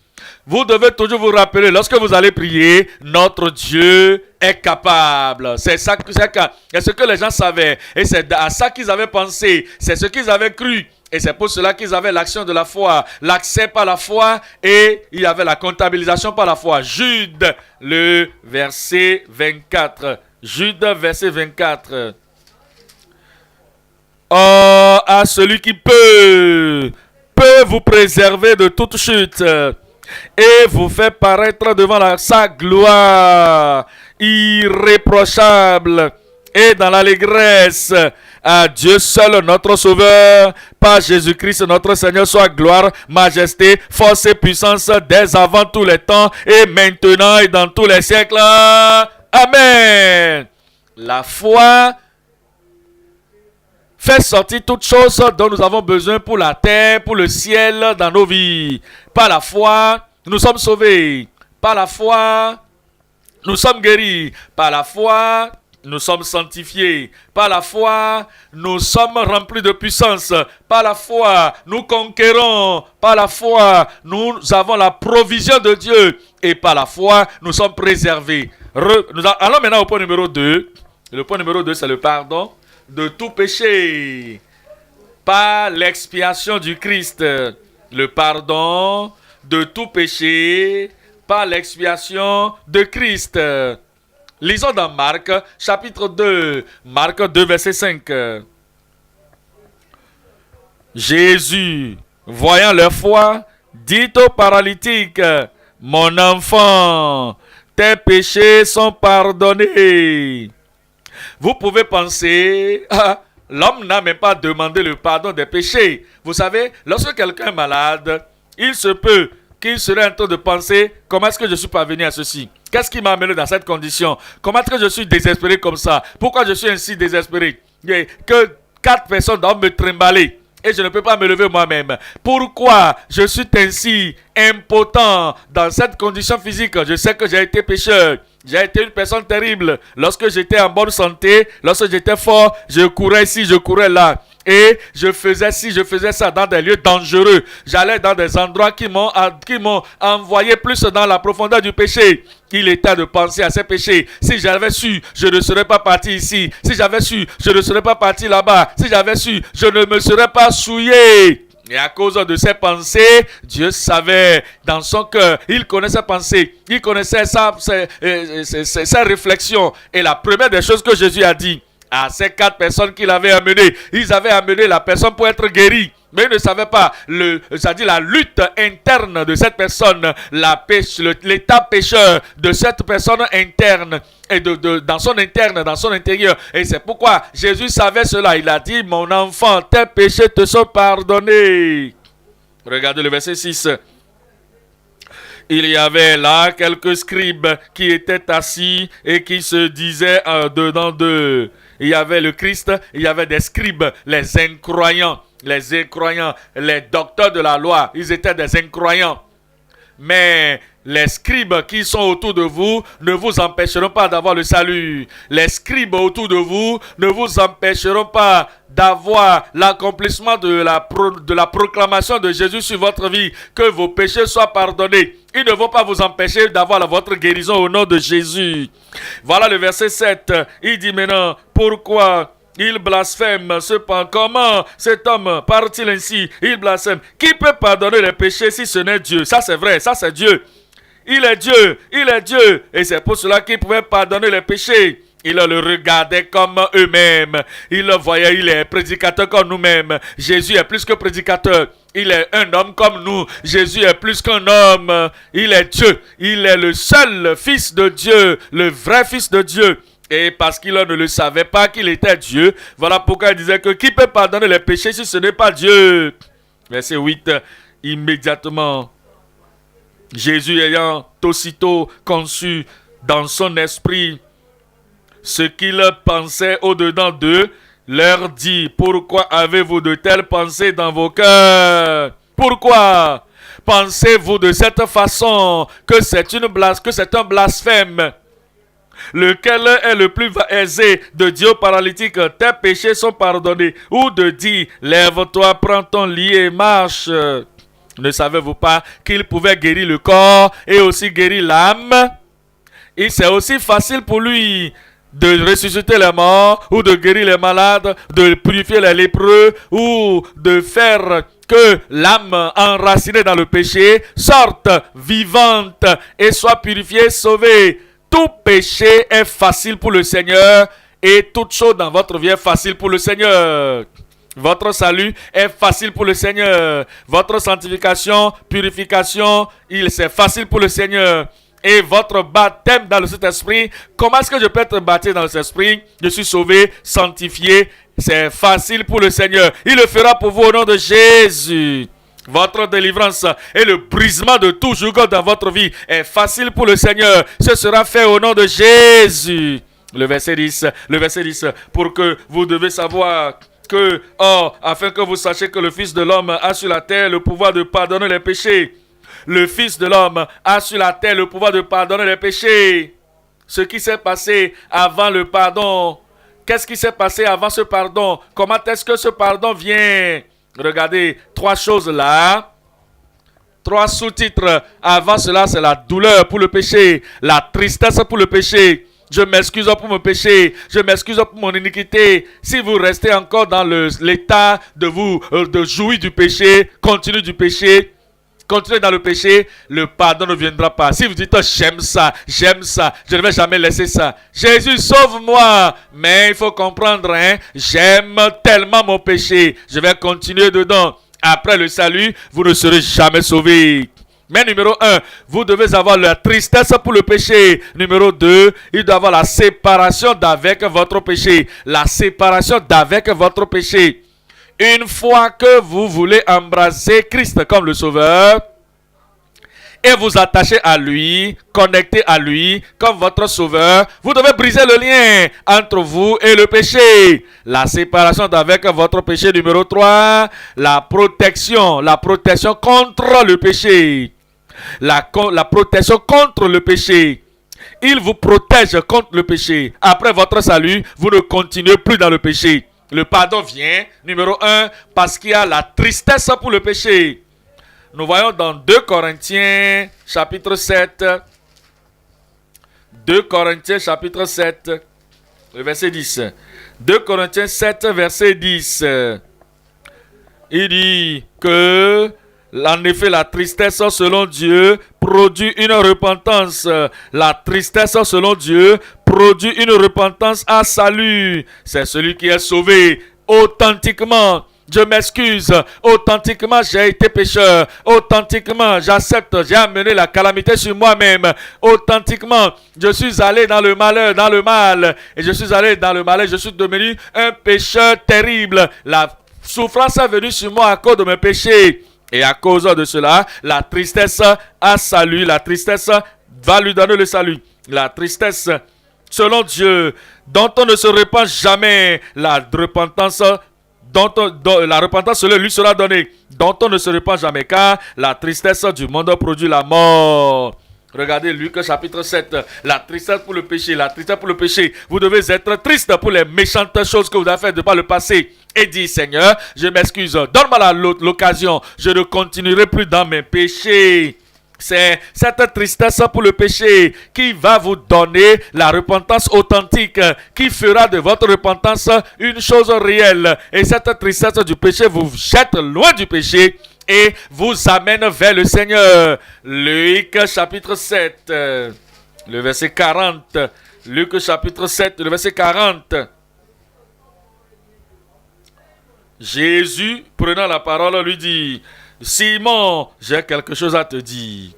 Vous devez toujours vous rappeler, lorsque vous allez prier, notre Dieu est capable. C'est ce que les gens savaient. Et c'est à ça qu'ils avaient pensé. C'est ce qu'ils avaient cru. Et c'est pour cela qu'ils avaient l'action de la foi, l'accès par la foi et il y avait la comptabilisation par la foi. Jude, le verset 24. Jude, verset 24. Oh, à celui qui peut vous préserver de toute chute et vous fait paraître devant sa gloire irréprochable et dans l'allégresse. À Dieu seul notre Sauveur, par Jésus-Christ notre Seigneur, soit gloire, majesté, force et puissance dès avant tous les temps et maintenant et dans tous les siècles. Amen. La foi fait sortir toutes choses dont nous avons besoin pour la terre, pour le ciel, dans nos vies. Par la foi, nous sommes sauvés. Par la foi, nous sommes guéris. Par la foi, nous sommes sanctifiés. Par la foi, nous sommes remplis de puissance. Par la foi, nous conquérons. Par la foi, nous avons la provision de Dieu. Et par la foi, nous sommes préservés. Allons maintenant au point numéro 2. Le point numéro 2, c'est le pardon de tout péché par l'expiation du Christ. Le pardon de tout péché par l'expiation de Christ. Lisons dans Marc, chapitre 2. Marc 2, verset 5. Jésus, voyant leur foi, dit au paralytique, « Mon enfant, tes péchés sont pardonnés. » Vous pouvez penser à l'homme n'a même pas demandé le pardon des péchés. Vous savez, lorsque quelqu'un est malade, il se peut qu'il serait en train de penser, comment est-ce que je suis parvenu à ceci? Qu'est-ce qui m'a amené dans cette condition? Comment est-ce que je suis désespéré comme ça? Pourquoi je suis ainsi désespéré? Que 4 personnes doivent me trimballer et je ne peux pas me lever moi-même. Pourquoi je suis ainsi impotent dans cette condition physique? Je sais que j'ai été pécheur. J'ai été une personne terrible. Lorsque j'étais en bonne santé, lorsque j'étais fort, je courais ici, je courais là. Et je faisais ci, je faisais ça dans des lieux dangereux. J'allais dans des endroits qui m'ont envoyé plus dans la profondeur du péché. Il était de penser à ces péchés. Si j'avais su, je ne serais pas parti ici. Si j'avais su, je ne serais pas parti là-bas. Si j'avais su, je ne me serais pas souillé. Et à cause de ses pensées, Dieu savait dans son cœur, il connaissait ses pensées, il connaissait ses réflexions. Et la première des choses que Jésus a dit à ces 4 personnes qu'il avait amenées, ils avaient amené la personne pour être guérie. Mais ils ne savaient pas, c'est-à-dire la lutte interne de cette personne, l'état pécheur de cette personne interne, et dans son interne, dans son intérieur. Et c'est pourquoi Jésus savait cela. Il a dit, mon enfant, tes péchés te sont pardonnés. Regardez le verset 6. Il y avait là quelques scribes qui étaient assis et qui se disaient dedans d'eux. Il y avait le Christ, il y avait des scribes, les incroyants, les docteurs de la loi. Ils étaient des incroyants. Mais les scribes qui sont autour de vous ne vous empêcheront pas d'avoir le salut. Les scribes autour de vous ne vous empêcheront pas d'avoir l'accomplissement de la proclamation de Jésus sur votre vie, que vos péchés soient pardonnés. Ils ne vont pas vous empêcher d'avoir votre guérison au nom de Jésus. Voilà le verset 7. Il dit maintenant, pourquoi il blasphème? Cependant, comment cet homme parle-t-il ainsi? Il blasphème. Qui peut pardonner les péchés si ce n'est Dieu? Ça c'est vrai, ça c'est Dieu. Il est Dieu, il est Dieu. Et c'est pour cela qu'il pouvait pardonner les péchés. Ils le regardaient comme eux-mêmes. Ils le voyaient, il est prédicateur comme nous-mêmes. Jésus est plus que prédicateur. Il est un homme comme nous. Jésus est plus qu'un homme. Il est Dieu. Il est le seul Fils de Dieu, le vrai Fils de Dieu. Et parce qu'il ne le savait pas qu'il était Dieu, voilà pourquoi il disait que qui peut pardonner les péchés si ce n'est pas Dieu? Verset 8, immédiatement, Jésus ayant aussitôt conçu dans son esprit ce qu'il pensait au-dedans d'eux, leur dit, pourquoi avez-vous de telles pensées dans vos cœurs? Pourquoi pensez-vous de cette façon que c'est un blasphème? Lequel est le plus aisé de dire au paralytique, tes péchés sont pardonnés, ou de dire, lève-toi, prends ton lit et marche? Ne savez-vous pas qu'il pouvait guérir le corps et aussi guérir l'âme? Et c'est aussi facile pour lui de ressusciter les morts, ou de guérir les malades, de purifier les lépreux, ou de faire que l'âme enracinée dans le péché sorte vivante et soit purifiée, sauvée. Tout péché est facile pour le Seigneur et toute chose dans votre vie est facile pour le Seigneur. Votre salut est facile pour le Seigneur. Votre sanctification, purification, c'est facile pour le Seigneur. Et votre baptême dans le Saint-Esprit, comment est-ce que je peux être baptisé dans le Saint-Esprit? Je suis sauvé, sanctifié, c'est facile pour le Seigneur. Il le fera pour vous au nom de Jésus. Votre délivrance et le brisement de tout joug dans votre vie est facile pour le Seigneur. Ce sera fait au nom de Jésus. Le verset 10, pour que vous devez savoir que, afin que vous sachiez que le Fils de l'homme a sur la terre le pouvoir de pardonner les péchés. Le Fils de l'homme a sur la terre le pouvoir de pardonner les péchés. Ce qui s'est passé avant le pardon. Qu'est-ce qui s'est passé avant ce pardon? Comment est-ce que ce pardon vient? Regardez, 3 choses là. 3 sous-titres. Avant cela, c'est la douleur pour le péché, la tristesse pour le péché. Je m'excuse pour mon péché, je m'excuse pour mon iniquité. Si vous restez encore dans l'état de jouir du péché, continuez du péché, continuez dans le péché, le pardon ne viendra pas. Si vous dites, j'aime ça, je ne vais jamais laisser ça. Jésus, sauve-moi. Mais il faut comprendre, j'aime tellement mon péché. Je vais continuer dedans. Après le salut, vous ne serez jamais sauvés. Mais numéro 1, vous devez avoir la tristesse pour le péché. Numéro 2, il doit avoir la séparation d'avec votre péché. La séparation d'avec votre péché. Une fois que vous voulez embrasser Christ comme le Sauveur, et vous attachez à lui, connectez à lui comme votre sauveur, vous devez briser le lien entre vous et le péché. La séparation d'avec votre péché. Numéro 3, la protection contre le péché. La protection contre le péché. Il vous protège contre le péché. Après votre salut, vous ne continuez plus dans le péché. Le pardon vient, numéro 1, parce qu'il y a la tristesse pour le péché. Nous voyons dans 2 Corinthiens chapitre 7. 2 Corinthiens chapitre 7, le verset 10. 2 Corinthiens 7, verset 10. Il dit que, en effet, la tristesse selon Dieu produit une repentance. La tristesse selon Dieu produit une repentance à salut. C'est celui qui est sauvé authentiquement. Je m'excuse, authentiquement j'ai été pécheur, authentiquement j'accepte, j'ai amené la calamité sur moi-même, authentiquement je suis allé dans le malheur, dans le mal, et je suis allé dans le malheur, je suis devenu un pécheur terrible. La souffrance est venue sur moi à cause de mes péchés, et à cause de cela, la tristesse a salut, la tristesse va lui donner le salut. La tristesse selon Dieu, dont on ne se repent jamais, la repentance dont la repentance lui sera donnée, dont on ne se repent jamais, car la tristesse du monde produit la mort. Regardez Luc chapitre 7, la tristesse pour le péché, la tristesse pour le péché. Vous devez être triste pour les méchantes choses que vous avez faites de par le passé. Et dit, Seigneur, je m'excuse, donne-moi l'occasion, je ne continuerai plus dans mes péchés. C'est cette tristesse pour le péché qui va vous donner la repentance authentique, qui fera de votre repentance une chose réelle. Et cette tristesse du péché vous jette loin du péché et vous amène vers le Seigneur. Luc chapitre 7, le verset 40. Luc chapitre 7, le verset 40. Jésus, prenant la parole, lui dit: Simon, j'ai quelque chose à te dire.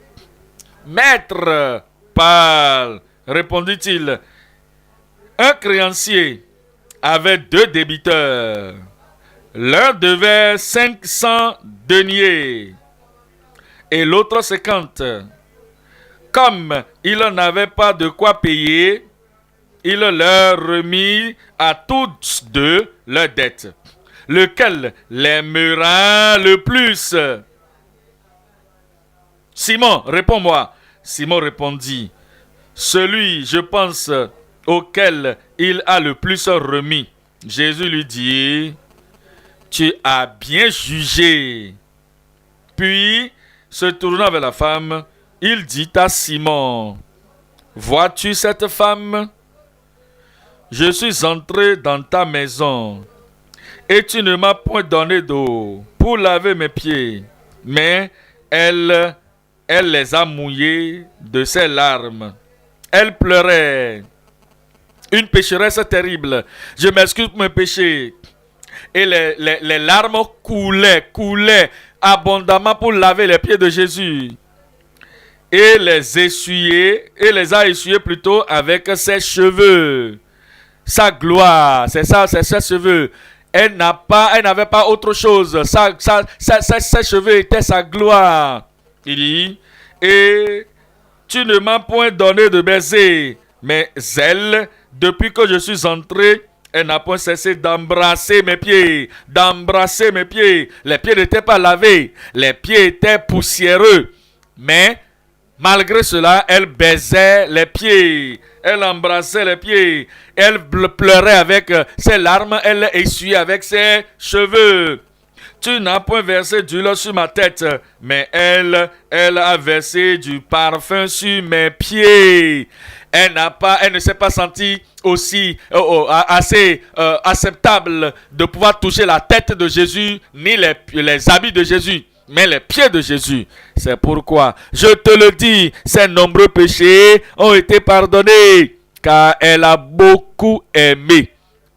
Maître, parle, répondit-il. Un créancier avait 2 débiteurs. L'un devait 500 deniers et l'autre 50. Comme il n'avait pas de quoi payer, il leur remit à tous 2 leurs dettes. Lequel l'aimera le plus? Simon, réponds-moi. Simon répondit: celui, je pense, auquel il a le plus remis. Jésus lui dit: tu as bien jugé. Puis, se tournant vers la femme, il dit à Simon: vois-tu cette femme? Je suis entré dans ta maison et tu ne m'as point donné d'eau pour laver mes pieds, mais elle les a mouillés de ses larmes. Elle pleurait, une pécheresse terrible. Je m'excuse pour mes péchés. Et les larmes coulaient abondamment pour laver les pieds de Jésus. Et les a essuyés plutôt avec ses cheveux. Sa gloire, c'est ça, c'est ses cheveux. Elle n'avait pas autre chose. Ses cheveux étaient sa gloire. Il dit: et tu ne m'as point donné de baiser, mais elle, depuis que je suis entré, elle n'a point cessé d'embrasser mes pieds. Les pieds n'étaient pas lavés, les pieds étaient poussiéreux. Mais malgré cela, elle baisait les pieds. Elle embrassait les pieds. Elle pleurait avec ses larmes. Elle essuyait avec ses cheveux. Tu n'as point versé d'huile sur ma tête, mais elle a versé du parfum sur mes pieds. Elle ne s'est pas sentie aussi assez acceptable de pouvoir toucher la tête de Jésus, ni les habits de Jésus, mais les pieds de Jésus. C'est pourquoi, je te le dis, ses nombreux péchés ont été pardonnés, car elle a beaucoup aimé.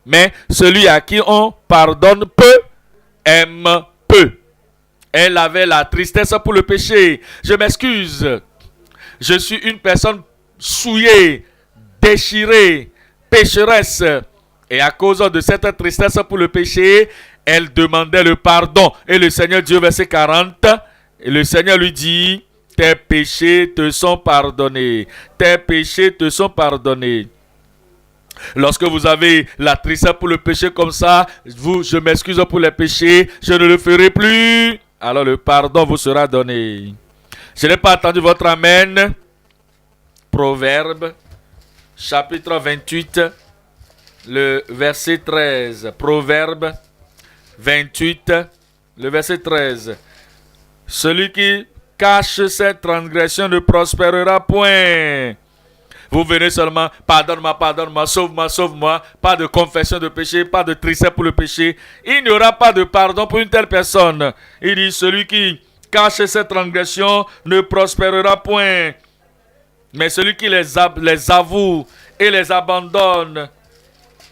Mais celui à qui on pardonne peu, aime peu. Elle avait la tristesse pour le péché. Je m'excuse. Je suis une personne souillée, déchirée, pécheresse. Et à cause de cette tristesse pour le péché, elle demandait le pardon. Et le Seigneur Dieu, verset 40, et le Seigneur lui dit, tes péchés te sont pardonnés. Tes péchés te sont pardonnés. Lorsque vous avez la tristesse pour le péché comme ça, je m'excuse pour les péchés, je ne le ferai plus. Alors le pardon vous sera donné. Je n'ai pas entendu votre amen. Proverbe, chapitre 28, le verset 13. Proverbe 28, le verset 13. Celui qui cache ses transgressions ne prospérera point. Vous venez seulement, pardonne-moi, pardonne-moi, sauve-moi, sauve-moi. Pas de confession de péché, pas de tristesse pour le péché. Il n'y aura pas de pardon pour une telle personne. Il dit, celui qui cache ses transgressions ne prospérera point. Mais celui qui les avoue et les abandonne,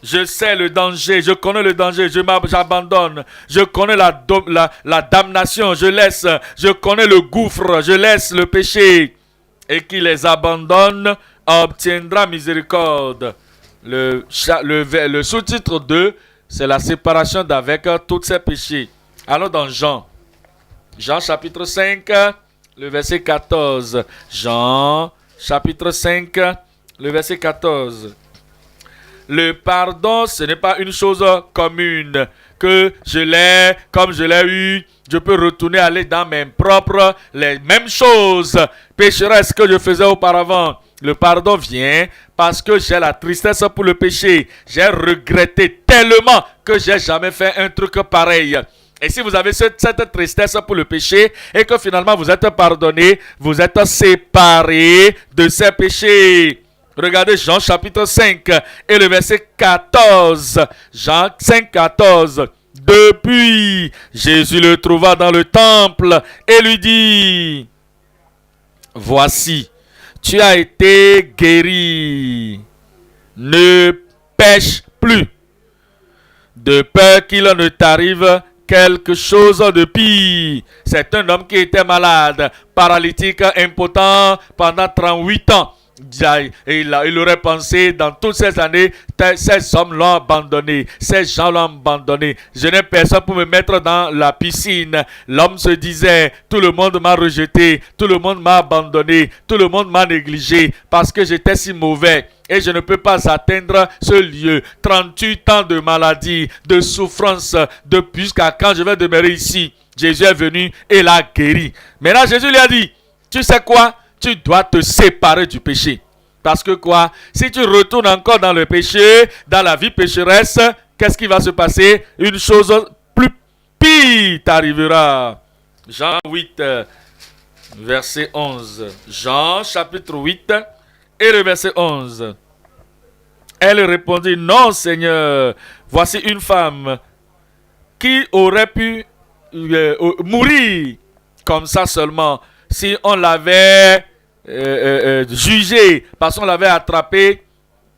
je sais le danger, je connais le danger, j'abandonne. Je connais la damnation, je laisse. Je connais le gouffre, je laisse le péché. Et qui les abandonne obtiendra miséricorde. Le sous-titre 2, c'est la séparation d'avec tous ses péchés. Allons dans Jean. Jean chapitre 5, le verset 14. Jean chapitre 5, le verset 14. Le pardon, ce n'est pas une chose commune que je l'ai, comme je l'ai eu, je peux retourner aller dans mes propres, les mêmes choses pécheresses que je faisais auparavant. Le pardon vient parce que j'ai la tristesse pour le péché. J'ai regretté tellement que j'ai jamais fait un truc pareil. Et si vous avez cette tristesse pour le péché et que finalement vous êtes pardonné, vous êtes séparé de ces péchés. Regardez Jean chapitre 5 et le verset 14. Jean 5, 14. Depuis, Jésus le trouva dans le temple et lui dit, voici, tu as été guéri. Ne pêche plus, de peur qu'il ne t'arrive quelque chose de pire. C'est un homme qui était malade, paralytique, impotent pendant 38 ans. Il aurait pensé dans toutes ces années, ces hommes l'ont abandonné, ces gens l'ont abandonné. Je n'ai personne pour me mettre dans la piscine. L'homme se disait, tout le monde m'a rejeté, tout le monde m'a abandonné, tout le monde m'a négligé parce que j'étais si mauvais. Et je ne peux pas atteindre ce lieu. 38 ans de maladie, de souffrance, depuis jusqu'à quand je vais demeurer ici. Jésus est venu et l'a guéri. Maintenant Jésus lui a dit, tu sais quoi? Tu dois te séparer du péché. Parce que quoi? Si tu retournes encore dans le péché, dans la vie pécheresse, qu'est-ce qui va se passer? Une chose plus pire t'arrivera. Jean 8, verset 11. Jean chapitre 8 et le verset 11. Elle répondit, non Seigneur, voici une femme qui aurait pu mourir comme ça seulement si on l'avait jugé, parce qu'on l'avait attrapé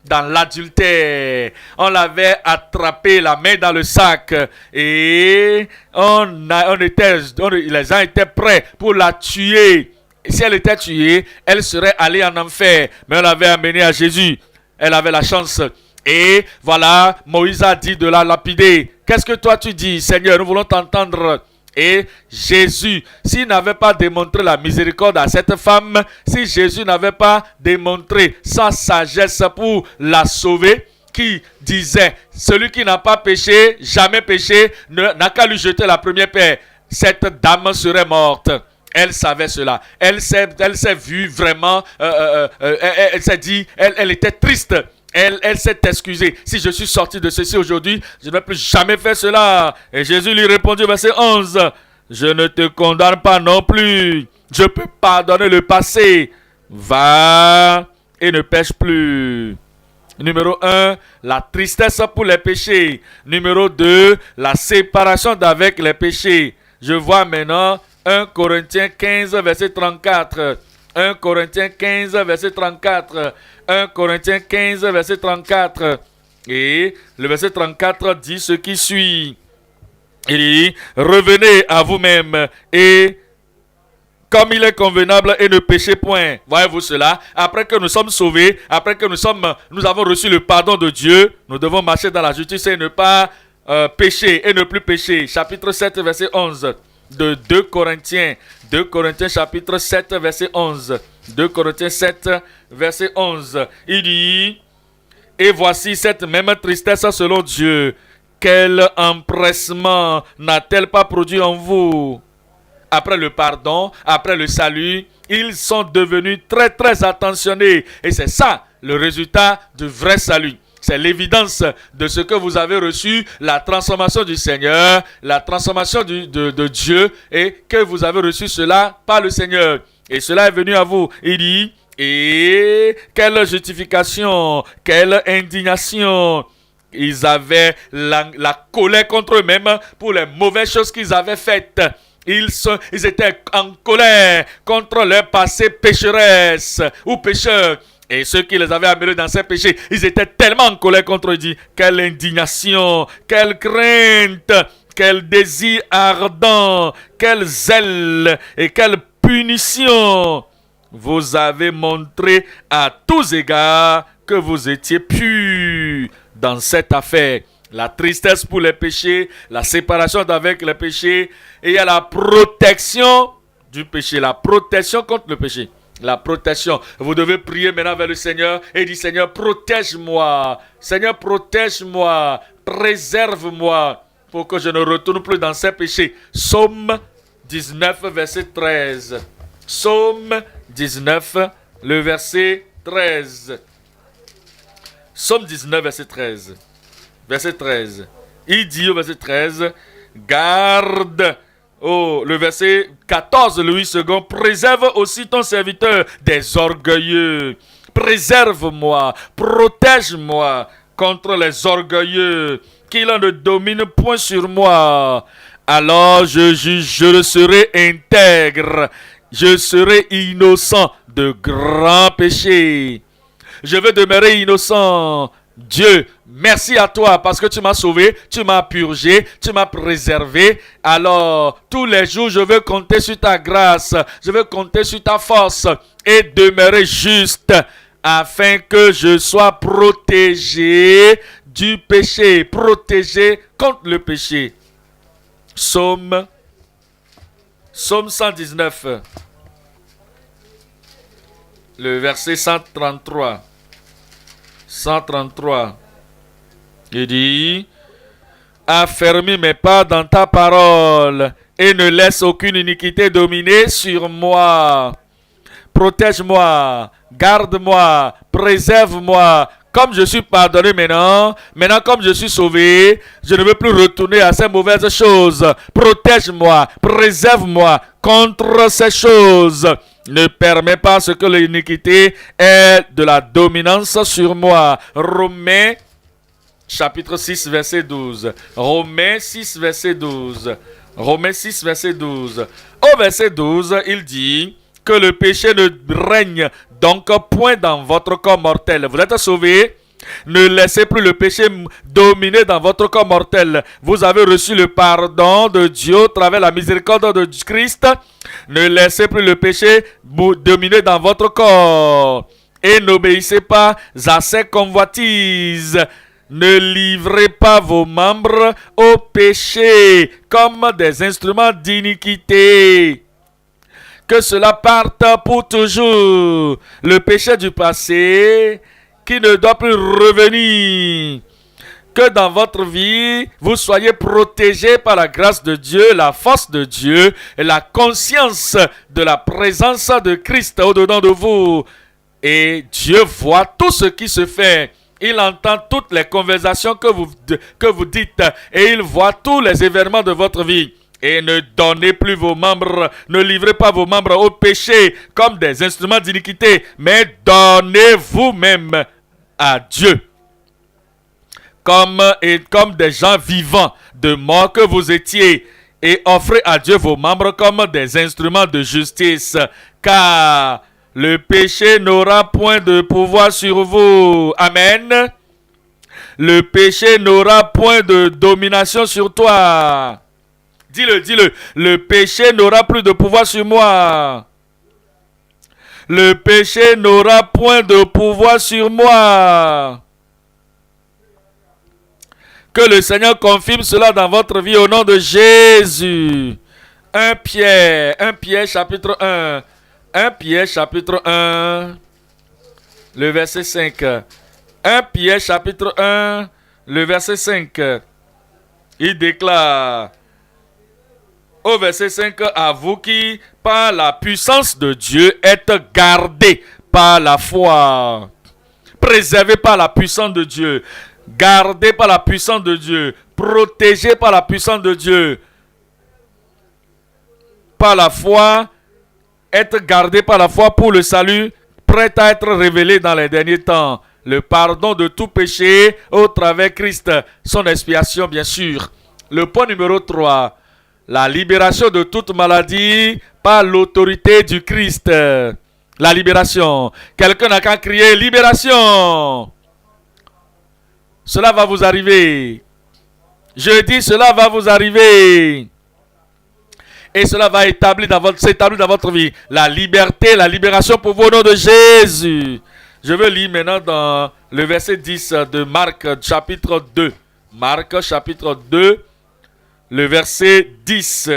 dans l'adultère, on l'avait attrapé la main dans le sac et les gens étaient prêts pour la tuer. Et si elle était tuée, elle serait allée en enfer, mais on l'avait amenée à Jésus. Elle avait la chance. Et voilà, Moïse a dit de la lapider. Qu'est-ce que toi tu dis, Seigneur? Nous voulons t'entendre. Et Jésus, s'il n'avait pas démontré la miséricorde à cette femme, si Jésus n'avait pas démontré sa sagesse pour la sauver, qui disait, celui qui n'a pas péché, jamais péché, n'a qu'à lui jeter la première pierre, cette dame serait morte. Elle savait cela. Elle s'est vue vraiment, elle s'est dit, elle était triste. Elle s'est excusée. Si je suis sorti de ceci aujourd'hui, je ne vais plus jamais faire cela. Et Jésus lui répondit au verset 11. Je ne te condamne pas non plus. Je peux pardonner le passé. Va et ne pêche plus. Numéro 1, la tristesse pour les péchés. Numéro 2, la séparation d'avec les péchés. Je vois maintenant 1 Corinthiens 15, verset 34. 1 Corinthiens 15, verset 34. 1 Corinthiens 15, verset 34. Et le verset 34 dit ce qui suit. Il dit, revenez à vous-même et comme il est convenable et ne péchez point. Voyez-vous cela? Après que nous sommes sauvés, après que nous avons reçu le pardon de Dieu, nous devons marcher dans la justice et ne pas pécher et ne plus pécher. Chapitre 7, verset 11 de 2 Corinthiens. 2 Corinthiens chapitre 7, verset 11. 2 Corinthiens 7, verset 11. Il dit, et voici cette même tristesse selon Dieu. Quel empressement n'a-t-elle pas produit en vous? Après le pardon, après le salut, ils sont devenus très très attentionnés. Et c'est ça le résultat du vrai salut. C'est l'évidence de ce que vous avez reçu, la transformation du Seigneur, la transformation de Dieu, et que vous avez reçu cela par le Seigneur. Et cela est venu à vous. Il dit, et quelle justification, quelle indignation. Ils avaient la colère contre eux-mêmes pour les mauvaises choses qu'ils avaient faites. Ils étaient en colère contre leur passé pécheresse ou pécheur. Et ceux qui les avaient amenés dans ces péchés, ils étaient tellement en colère contre eux. Dit, quelle indignation, quelle crainte, quel désir ardent, quel zèle et quelle punition. Vous avez montré à tous égards que vous étiez purs dans cette affaire. La tristesse pour les péchés, la séparation d'avec les péchés, et il y a la protection du péché, la protection contre le péché. La protection. Vous devez prier maintenant vers le Seigneur et dire, Seigneur, protège-moi. Seigneur, protège-moi. Préserve-moi pour que je ne retourne plus dans ces péchés. Psaume 19, verset 13. Psaume 19, le verset 13. Psaume 19, verset 13. Verset 13. Il dit au verset 13, garde. Oh, le verset 14, Louis II, préserve aussi ton serviteur des orgueilleux. Préserve-moi, protège-moi contre les orgueilleux, qu'ils ne dominent point sur moi. Alors je serai intègre, je serai innocent de grands péchés. Je veux demeurer innocent. Dieu, merci à toi parce que tu m'as sauvé, tu m'as purgé, tu m'as préservé. Alors, tous les jours, je veux compter sur ta grâce, je veux compter sur ta force et demeurer juste afin que je sois protégé du péché, protégé contre le péché. Psaume 119, le verset 133. 133. Il dit, affermis mes pas dans ta parole et ne laisse aucune iniquité dominer sur moi. Protège-moi, garde-moi, préserve-moi. Comme je suis pardonné maintenant comme je suis sauvé, je ne veux plus retourner à ces mauvaises choses. Protège-moi, préserve-moi contre ces choses. Ne permets pas ce que l'iniquité ait de la dominance sur moi. Romains chapitre 6 verset 12. Romains 6 verset 12. Romains 6 verset 12. Au verset 12, il dit que le péché ne règne donc point dans votre corps mortel. Vous êtes sauvés. Ne laissez plus le péché dominer dans votre corps mortel. Vous avez reçu le pardon de Dieu à travers la miséricorde de Christ. Ne laissez plus le péché dominer dans votre corps. Et n'obéissez pas à ses convoitises. Ne livrez pas vos membres au péché comme des instruments d'iniquité. Que cela parte pour toujours. Le péché du passé qui ne doit plus revenir. Que dans votre vie, vous soyez protégés par la grâce de Dieu, la force de Dieu et la conscience de la présence de Christ au-dedans de vous. Et Dieu voit tout ce qui se fait. Il entend toutes les conversations que vous dites et il voit tous les événements de votre vie. Et ne donnez plus vos membres, ne livrez pas vos membres au péché comme des instruments d'iniquité, mais donnez vous-même à Dieu comme des gens vivants de mort que vous étiez, et offrez à Dieu vos membres comme des instruments de justice, car le péché n'aura point de pouvoir sur vous. Amen. Le péché n'aura point de domination sur toi. Dis-le, dis-le. Le péché n'aura plus de pouvoir sur moi. Le péché n'aura point de pouvoir sur moi. Que le Seigneur confirme cela dans votre vie au nom de Jésus. 1 Pierre chapitre 1. 1 Pierre chapitre 1. Le verset 5. 1 Pierre chapitre 1. Le verset 5. Il déclare au verset 5, à vous qui, par la puissance de Dieu, êtes gardés par la foi. Préservés par la puissance de Dieu. Gardés par la puissance de Dieu. Protégés par la puissance de Dieu. Par la foi, être gardés par la foi pour le salut, prêt à être révélé dans les derniers temps. Le pardon de tout péché au travers Christ. Son expiation, bien sûr. Le point numéro 3. La libération de toute maladie par l'autorité du Christ. La libération. Quelqu'un n'a qu'à crier libération. Cela va vous arriver. Je dis cela va vous arriver. Et cela va s'établir dans votre vie. La liberté, la libération pour vous au nom de Jésus. Je veux lire maintenant dans le verset 10 de Marc chapitre 2. Marc chapitre 2. Le verset 10.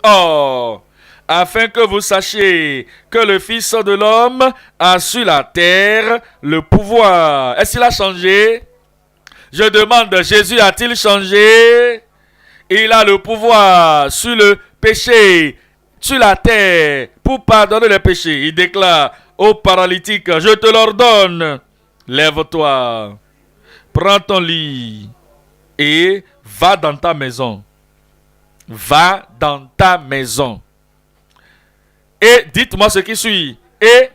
Oh, afin que vous sachiez que le Fils de l'homme a sur la terre le pouvoir. Est-ce qu'il a changé? Je demande, Jésus a-t-il changé? Il a le pouvoir sur le péché, sur la terre, pour pardonner les péchés. Il déclare au paralytique, je te l'ordonne, lève-toi, prends ton lit et va dans ta maison. Va dans ta maison. Et dites-moi ce qui suit. Et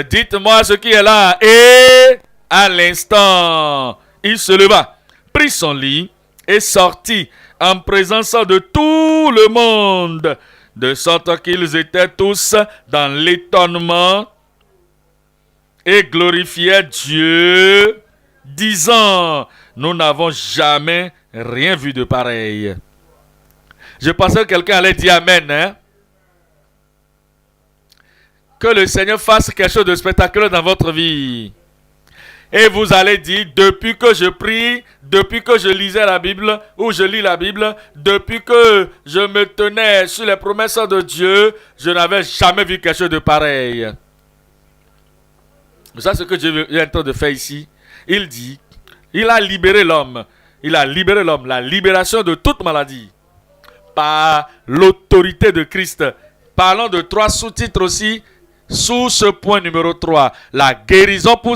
dites-moi ce qui est là. Et à l'instant, il se leva, prit son lit et sortit en présence de tout le monde, de sorte qu'ils étaient tous dans l'étonnement et glorifiaient Dieu, disant, nous n'avons jamais rien vu de pareil. Je pensais que quelqu'un allait dire Amen. Hein? Que le Seigneur fasse quelque chose de spectaculaire dans votre vie. Et vous allez dire, depuis que je prie, depuis que je lisais la Bible, ou je lis la Bible, depuis que je me tenais sur les promesses de Dieu, je n'avais jamais vu quelque chose de pareil. Vous savez ce que Dieu est en train de faire ici? Il dit, il a libéré l'homme. Il a libéré l'homme, la libération de toute maladie. Par l'autorité de Christ. Parlons de 3 sous-titres aussi. Sous ce point numéro 3, la guérison pour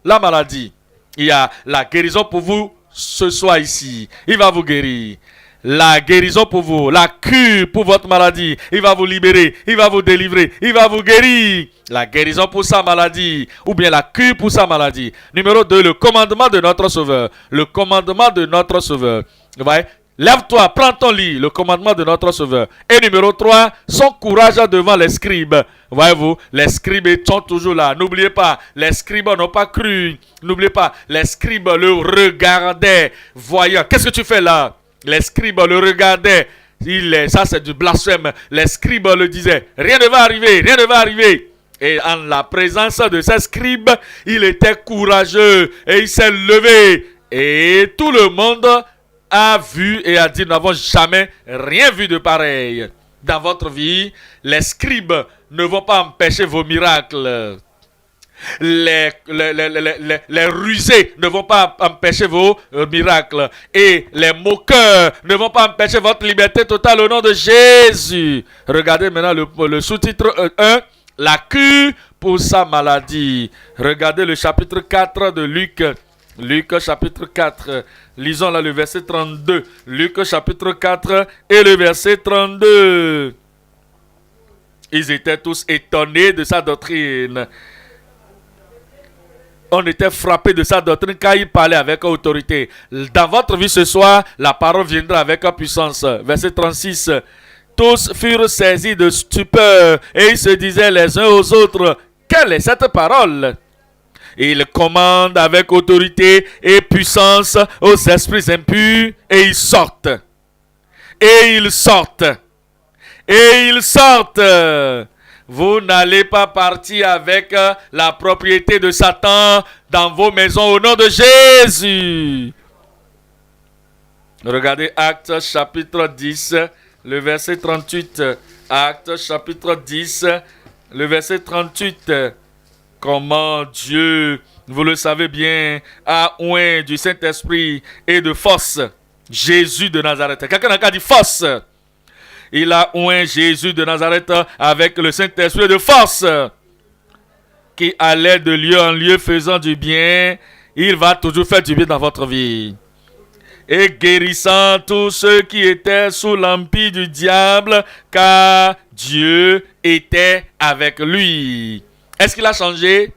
la maladie. Il y a la guérison pour vous ce soir ici. Il va vous guérir. La guérison pour vous, la cure pour votre maladie. Il va vous libérer, il va vous délivrer, il va vous guérir. La guérison pour sa maladie, ou bien la cure pour sa maladie. Numéro 2, le commandement de notre Sauveur. Le commandement de notre Sauveur. Vous voyez? Lève-toi, prends ton lit, le commandement de notre Sauveur. Et numéro 3, son courage devant les scribes. Voyez-vous, les scribes sont toujours là. N'oubliez pas, les scribes n'ont pas cru. N'oubliez pas, les scribes le regardaient, voyant. Qu'est-ce que tu fais là? Les scribes le regardaient. Ça, c'est du blasphème. Les scribes le disaient. Rien ne va arriver, rien ne va arriver. Et en la présence de ces scribes, il était courageux. Et il s'est levé. Et tout le monde a vu et a dit, nous n'avons jamais rien vu de pareil. Dans votre vie, les scribes ne vont pas empêcher vos miracles. Les rusés ne vont pas empêcher vos miracles. Et les moqueurs ne vont pas empêcher votre liberté totale au nom de Jésus. Regardez maintenant le sous-titre 1. La cure pour sa maladie. Regardez le chapitre 4 de Luc. Luc chapitre 4. Lisons là le verset 32. Luc chapitre 4 et le verset 32. Ils étaient tous étonnés de sa doctrine. On était frappé de sa doctrine car il parlait avec autorité. Dans votre vie ce soir, la parole viendra avec puissance. Verset 36. Tous furent saisis de stupeur et ils se disaient les uns aux autres, quelle est cette parole? Il commande avec autorité et puissance aux esprits impurs et ils sortent. et ils sortent. Et ils sortent. Vous n'allez pas partir avec la propriété de Satan dans vos maisons au nom de Jésus. Regardez Actes chapitre 10, le verset 38. Actes chapitre 10, le verset 38. Comment Dieu, vous le savez bien, a oint du Saint-Esprit et de force Jésus de Nazareth. Quelqu'un a dit force. Il a oint Jésus de Nazareth avec le Saint-Esprit de force, qui allait de lieu en lieu faisant du bien. Il va toujours faire du bien dans votre vie. Et guérissant tous ceux qui étaient sous l'empire du diable, car Dieu était avec lui. Est-ce qu'il a changé?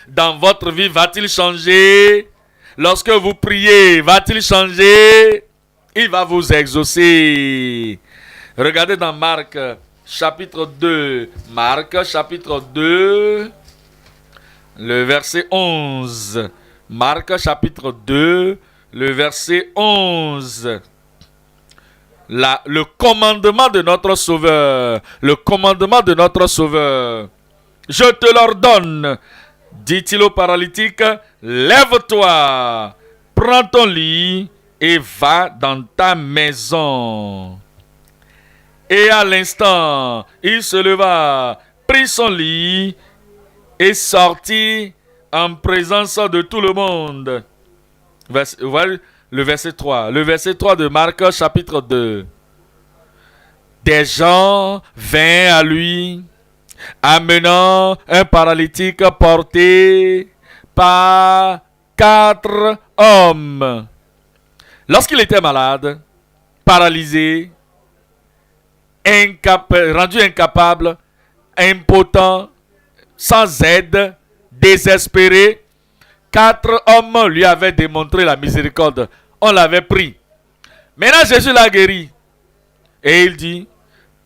Dans votre vie, va-t-il changer? Lorsque vous priez, va-t-il changer? Il va vous exaucer. Regardez dans Marc chapitre 2. Marc chapitre 2, le verset 11. Marc chapitre 2, le verset 11. Le commandement de notre Sauveur. Le commandement de notre Sauveur. Je te l'ordonne, dit-il au paralytique, lève-toi, prends ton lit et va dans ta maison. Et à l'instant, il se leva, prit son lit et sortit en présence de tout le monde. Voilà le verset 3. Le verset 3 de Marc chapitre 2. Des gens vinrent à lui, amenant un paralytique porté par 4 hommes. Lorsqu'il était malade, paralysé, rendu incapable, impotent, sans aide, désespéré, 4 hommes lui avaient démontré la miséricorde. On l'avait pris. Maintenant, Jésus l'a guéri. Et il dit,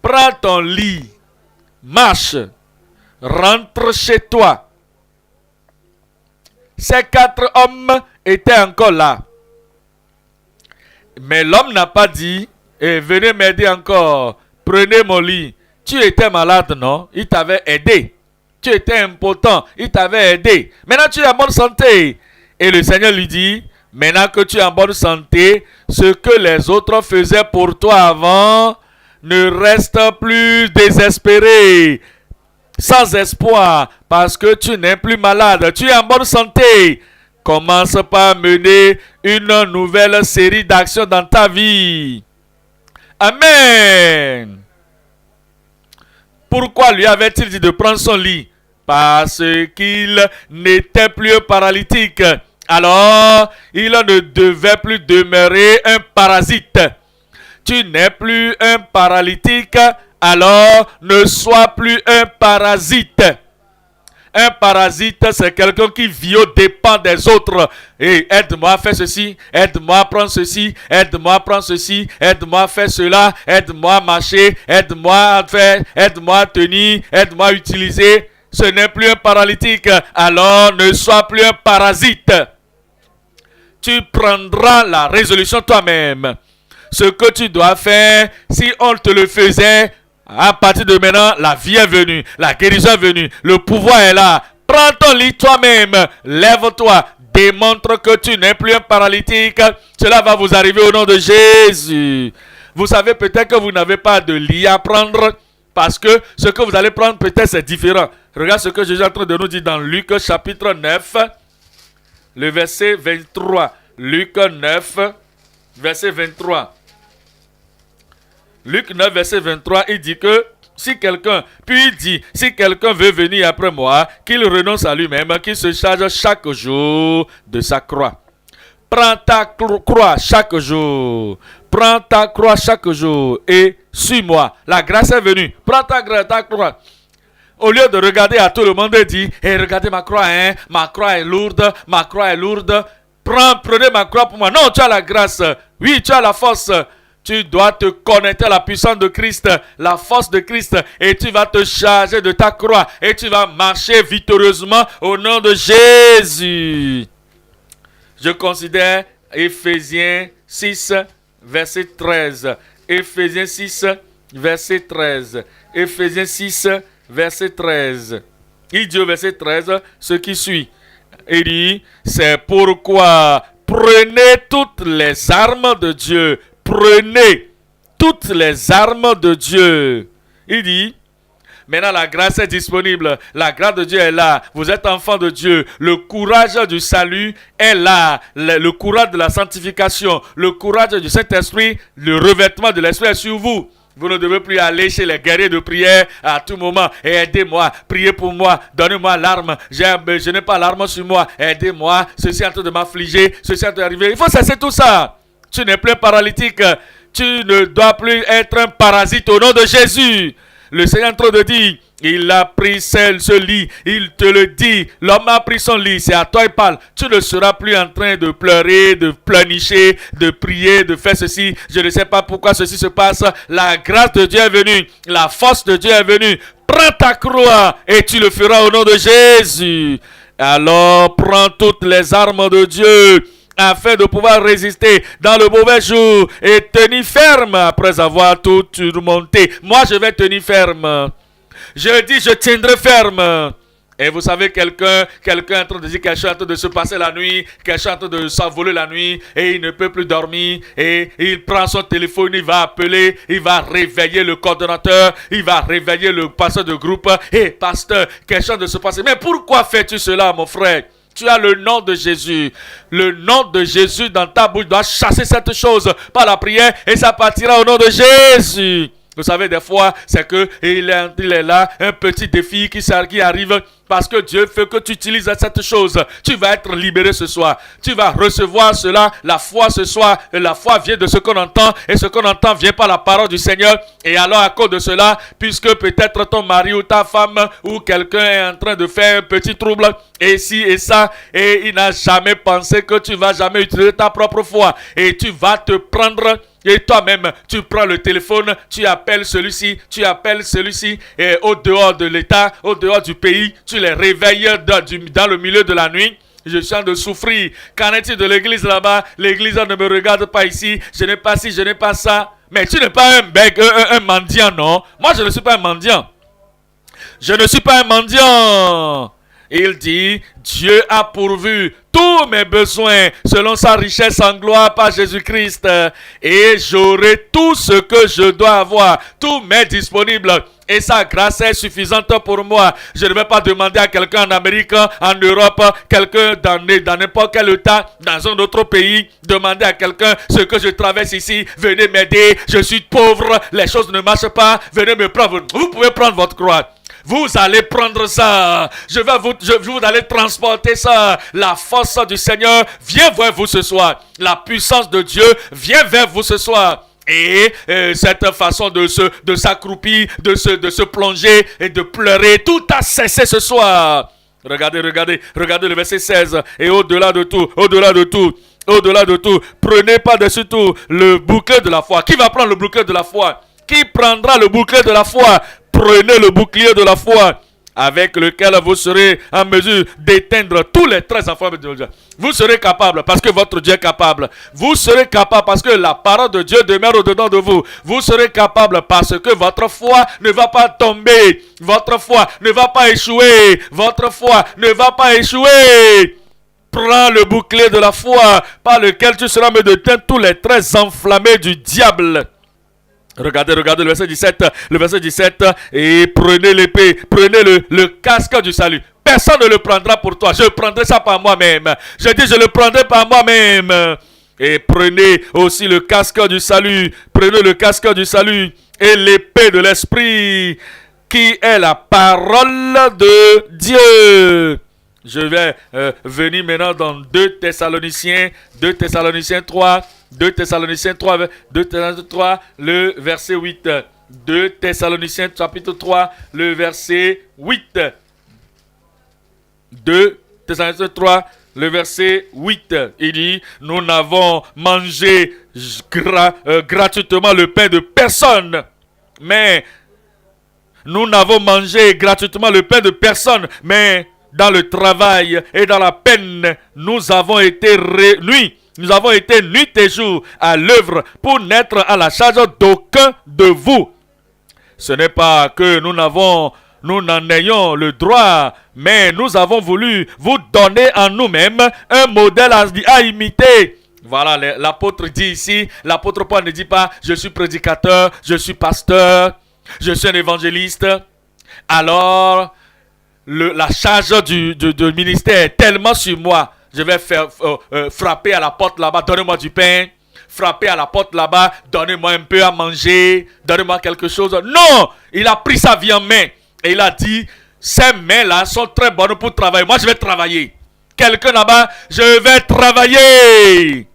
prends ton lit, marche, rentre chez toi. Ces 4 hommes étaient encore là. Mais l'homme n'a pas dit, venez m'aider encore, prenez mon lit. Tu étais malade, non? Il t'avait aidé. Tu étais impotent, il t'avait aidé. Maintenant tu es en bonne santé. Et le Seigneur lui dit, maintenant que tu es en bonne santé, ce que les autres faisaient pour toi avant, ne reste plus désespéré, sans espoir, parce que tu n'es plus malade, tu es en bonne santé. Commence par mener une nouvelle série d'actions dans ta vie. Amen. Pourquoi lui avait-il dit de prendre son lit? Parce qu'il n'était plus paralytique. Alors, il ne devait plus demeurer un parasite. Tu n'es plus un paralytique, alors ne sois plus un parasite. Un parasite, c'est quelqu'un qui vit aux dépens des autres. Et aide-moi à faire ceci, aide-moi à prendre ceci, aide-moi à prendre ceci, aide-moi à faire cela, aide-moi à marcher, aide-moi à faire, aide-moi à tenir, aide-moi à utiliser. Ce n'est plus un paralytique, alors ne sois plus un parasite. Tu prendras la résolution toi-même. Ce que tu dois faire, si on te le faisait, à partir de maintenant, la vie est venue, la guérison est venue, le pouvoir est là. Prends ton lit toi-même, lève-toi, démontre que tu n'es plus un paralytique. Cela va vous arriver au nom de Jésus. Vous savez peut-être que vous n'avez pas de lit à prendre, parce que ce que vous allez prendre peut-être c'est différent. Regarde ce que Jésus est en train de nous dire dans Luc chapitre 9, le verset 23. Luc 9, verset 23. Luc 9, verset 23, il dit que si quelqu'un veut venir après moi, qu'il renonce à lui-même, qu'il se charge chaque jour de sa croix. Prends ta croix chaque jour. Prends ta croix chaque jour et suis-moi. La grâce est venue. Prends ta croix. Au lieu de regarder à tout le monde et dire, regardez ma croix, hein, ma croix est lourde, ma croix est lourde. Prenez ma croix pour moi. Non, tu as la grâce. Oui, tu as la force. Tu dois te connecter à la puissance de Christ, la force de Christ, et tu vas te charger de ta croix, et tu vas marcher victorieusement au nom de Jésus. Je considère Éphésiens 6, verset 13. Éphésiens 6, verset 13. Éphésiens 6, verset 13. Il dit au verset 13 ce qui suit. Il dit, c'est pourquoi prenez toutes les armes de Dieu. Prenez toutes les armes de Dieu. Il dit, maintenant la grâce est disponible. La grâce de Dieu est là. Vous êtes enfant de Dieu. Le courage du salut est là. Le courage de la sanctification. Le courage du Saint-Esprit. Le revêtement de l'Esprit est sur vous. Vous ne devez plus aller chez les guerriers de prière à tout moment. Et aidez-moi, priez pour moi, donnez-moi l'arme. Je n'ai pas l'arme sur moi. Aidez-moi, ceci est en train de m'affliger, ceci est en train d'arriver. Il faut cesser tout ça. Tu n'es plus paralytique. Tu ne dois plus être un parasite au nom de Jésus. Le Seigneur est en train de dire, il a pris ce lit, il te le dit, l'homme a pris son lit, c'est à toi il parle. Tu ne seras plus en train de pleurer, de pleurnicher, de prier, de faire ceci. Je ne sais pas pourquoi ceci se passe. La grâce de Dieu est venue, la force de Dieu est venue. Prends ta croix et tu le feras au nom de Jésus. Alors prends toutes les armes de Dieu afin de pouvoir résister dans le mauvais jour et tenir ferme après avoir tout surmonté. Moi, je vais tenir ferme. Je dis, je tiendrai ferme. Et vous savez, quelqu'un est en train de dire quelque chose en train de se passer la nuit, quelque chose en train de s'envoler la nuit, et il ne peut plus dormir, et il prend son téléphone, il va appeler, il va réveiller le coordonnateur, il va réveiller le pasteur de groupe, et pasteur, quelque chose de se passer. Mais pourquoi fais-tu cela, mon frère? Tu as le nom de Jésus. Le nom de Jésus dans ta bouche doit chasser cette chose par la prière et ça partira au nom de Jésus. Vous savez, des fois, c'est que il est là, un petit défi qui arrive parce que Dieu veut que tu utilises cette chose. Tu vas être libéré ce soir. Tu vas recevoir cela, la foi ce soir. Et la foi vient de ce qu'on entend et ce qu'on entend vient par la parole du Seigneur. Et alors, à cause de cela, puisque peut-être ton mari ou ta femme ou quelqu'un est en train de faire un petit trouble et ci et ça, et il n'a jamais pensé que tu vas jamais utiliser ta propre foi. Et tu vas te prendre. Et toi-même, tu prends le téléphone, tu appelles celui-ci, et au dehors de l'État, au dehors du pays, tu les réveilles dans le milieu de la nuit. Je suis en train de souffrir. Qu'en est-il de l'église là-bas? L'église ne me regarde pas ici. Je n'ai pas ci, je n'ai pas ça. Mais tu n'es pas un mendiant, non? Moi, je ne suis pas un mendiant. Je ne suis pas un mendiant. Il dit, Dieu a pourvu tous mes besoins selon sa richesse en gloire par Jésus-Christ. Et j'aurai tout ce que je dois avoir. Tout m'est disponible. Et sa grâce est suffisante pour moi. Je ne vais pas demander à quelqu'un en Amérique, en Europe, quelqu'un dans n'importe quel état, dans un autre pays, demander à quelqu'un ce que je traverse ici. Venez m'aider. Je suis pauvre. Les choses ne marchent pas. Venez me prendre. Vous pouvez prendre votre croix. Vous allez prendre ça. Vous allez transporter ça. La force du Seigneur vient vers vous ce soir. La puissance de Dieu vient vers vous ce soir. Et cette façon de s'accroupir, de se plonger et de pleurer, tout a cessé ce soir. Regardez le verset 16. Et au-delà de tout, prenez par-dessus tout le bouclier de la foi. Qui va prendre le bouclier de la foi? Qui prendra le bouclier de la foi? Prenez le bouclier de la foi avec lequel vous serez en mesure d'éteindre tous les traits enfants de Dieu. Vous serez capable parce que votre Dieu est capable. Vous serez capable parce que la parole de Dieu demeure au-dedans de vous. Vous serez capable parce que votre foi ne va pas tomber. Votre foi ne va pas échouer. Votre foi ne va pas échouer. Prends le bouclier de la foi par lequel tu seras en mesure d'éteindre tous les traits enflammés du diable. Regardez le verset 17, et prenez l'épée, prenez le casque du salut. Personne ne le prendra pour toi, je prendrai ça par moi-même. Je dis, je le prendrai par moi-même. Et prenez aussi le casque du salut, et l'épée de l'esprit, qui est la parole de Dieu. Je vais venir maintenant dans 2 Thessaloniciens 3, le verset 8. 2 Thessaloniciens chapitre 3, le verset 8. 2 Thessaloniciens 3, le verset 8. Il dit, nous n'avons mangé gratuitement le pain de personne, mais dans le travail et dans la peine, nous avons été réunis Nous avons été nuit et jour à l'œuvre pour n'être à la charge d'aucun de vous. Ce n'est pas que nous n'en ayons le droit, mais nous avons voulu vous donner en nous-mêmes un modèle à imiter. Voilà, l'apôtre dit ici, l'apôtre Paul ne dit pas « je suis prédicateur, je suis pasteur, je suis un évangéliste ». Alors, la charge du ministère est tellement sur moi. Je vais faire frapper à la porte là-bas, donnez-moi du pain. Frapper à la porte là-bas, donnez-moi un peu à manger, donnez-moi quelque chose. Non, il a pris sa vie en main et il a dit, ces mains-là sont très bonnes pour travailler. Moi, je vais travailler. Quelqu'un là-bas, je vais travailler.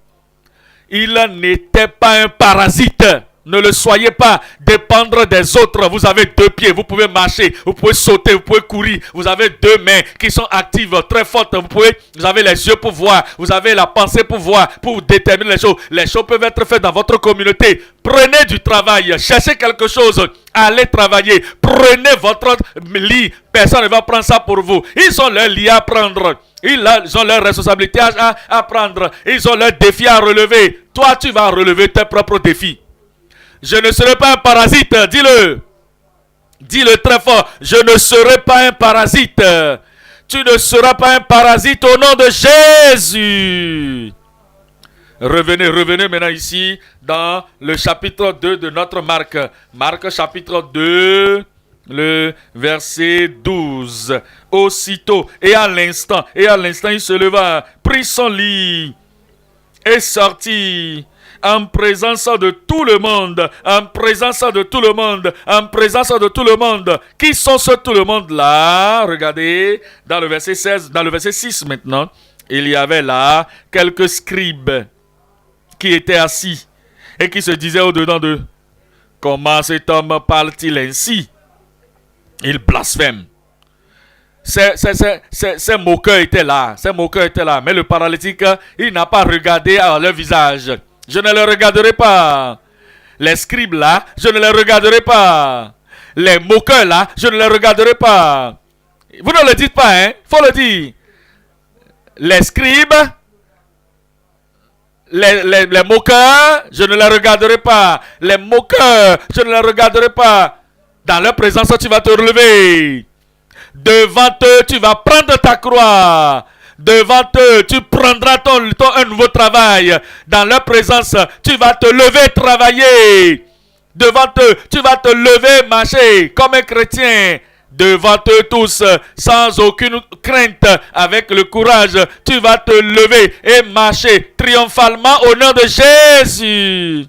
Il n'était pas un parasite. Ne le soyez pas. Dépendre des autres. Vous avez 2 pieds. Vous pouvez marcher. Vous pouvez sauter. Vous pouvez courir. Vous avez 2 mains qui sont actives, très fortes. Vous avez les yeux pour voir. Vous avez la pensée pour voir, pour déterminer les choses. Les choses peuvent être faites dans votre communauté. Prenez du travail. Cherchez quelque chose. Allez travailler. Prenez votre lit. Personne ne va prendre ça pour vous. Ils ont leur lit à prendre. Ils ont leur responsabilité à prendre. Ils ont leur défi à relever. Toi, tu vas relever tes propres défis. Je ne serai pas un parasite, dis-le. Dis-le très fort. Je ne serai pas un parasite. Tu ne seras pas un parasite au nom de Jésus. Revenez maintenant ici dans le chapitre 2 de notre Marc. Marc chapitre 2, le verset 12. Aussitôt et à l'instant, il se leva, prit son lit et sortit. En présence de tout le monde, en présence de tout le monde, en présence de tout le monde. Qui sont ce tout le monde-là? Regardez, dans le verset 16, dans le verset 6 maintenant, il y avait là quelques scribes qui étaient assis et qui se disaient au-dedans d'eux, comment cet homme parle-t-il ainsi? Il blasphème. Ces moqueurs étaient là, mais le paralytique, il n'a pas regardé à leur visage. Je ne les regarderai pas. Les scribes là, je ne les regarderai pas. Les moqueurs là, je ne les regarderai pas. Vous ne le dites pas, hein? Faut le dire. Les scribes, les moqueurs, je ne les regarderai pas. Les moqueurs, je ne les regarderai pas. Dans leur présence, tu vas te relever. Devant eux, tu vas prendre ta croix. Devant eux, tu prendras un nouveau travail. Dans leur présence, tu vas te lever, travailler. Devant eux, tu vas te lever, marcher comme un chrétien. Devant eux tous, sans aucune crainte, avec le courage, tu vas te lever et marcher triomphalement au nom de Jésus.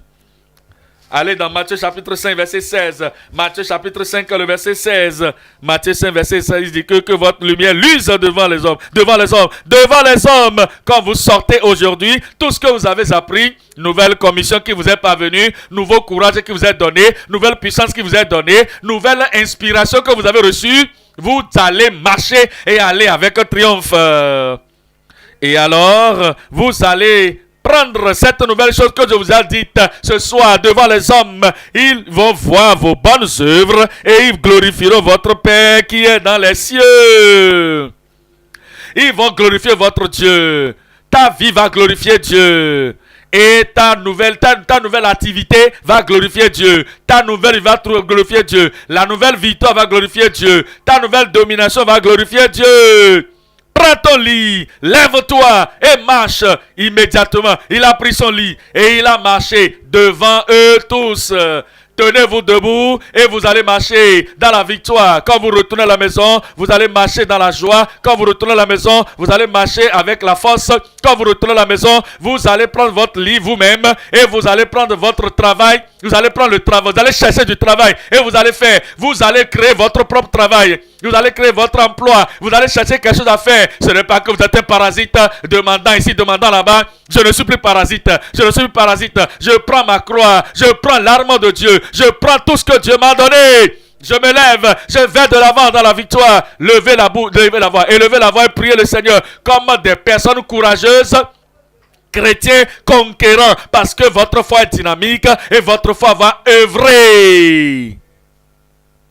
Allez dans Matthieu chapitre 5, verset 16. Matthieu chapitre 5, le verset 16. Matthieu 5, verset 16, il dit que votre lumière luise devant les hommes. Devant les hommes. Devant les hommes. Quand vous sortez aujourd'hui, tout ce que vous avez appris, nouvelle commission qui vous est parvenue, nouveau courage qui vous est donné, nouvelle puissance qui vous est donnée, nouvelle inspiration que vous avez reçue, vous allez marcher et aller avec un triomphe. Et alors, vous allez prendre cette nouvelle chose que je vous ai dite ce soir devant les hommes. Ils vont voir vos bonnes œuvres et ils glorifieront votre Père qui est dans les cieux. Ils vont glorifier votre Dieu. Ta vie va glorifier Dieu. Et ta nouvelle activité va glorifier Dieu. Ta nouvelle vie va glorifier Dieu. La nouvelle victoire va glorifier Dieu. Ta nouvelle domination va glorifier Dieu. Prends ton lit, lève-toi et marche immédiatement. Il a pris son lit et il a marché devant eux tous. Tenez-vous debout et vous allez marcher dans la victoire. Quand vous retournez à la maison, vous allez marcher dans la joie. Quand vous retournez à la maison, vous allez marcher avec la force. Quand vous retournez à la maison, vous allez prendre votre lit vous-même et vous allez prendre votre travail. Vous allez prendre le travail, vous allez chercher du travail et vous allez faire. Vous allez créer votre propre travail. Vous allez créer votre emploi. Vous allez chercher quelque chose à faire. Ce n'est pas que vous êtes un parasite demandant ici, demandant là-bas. Je ne suis plus parasite. Je ne suis plus parasite. Je prends ma croix. Je prends l'arme de Dieu. Je prends tout ce que Dieu m'a donné. Je me lève. Je vais de l'avant dans la victoire. Levez la voix. Élevez la voix et priez le Seigneur comme des personnes courageuses. Chrétiens conquérants, parce que votre foi est dynamique et votre foi va œuvrer.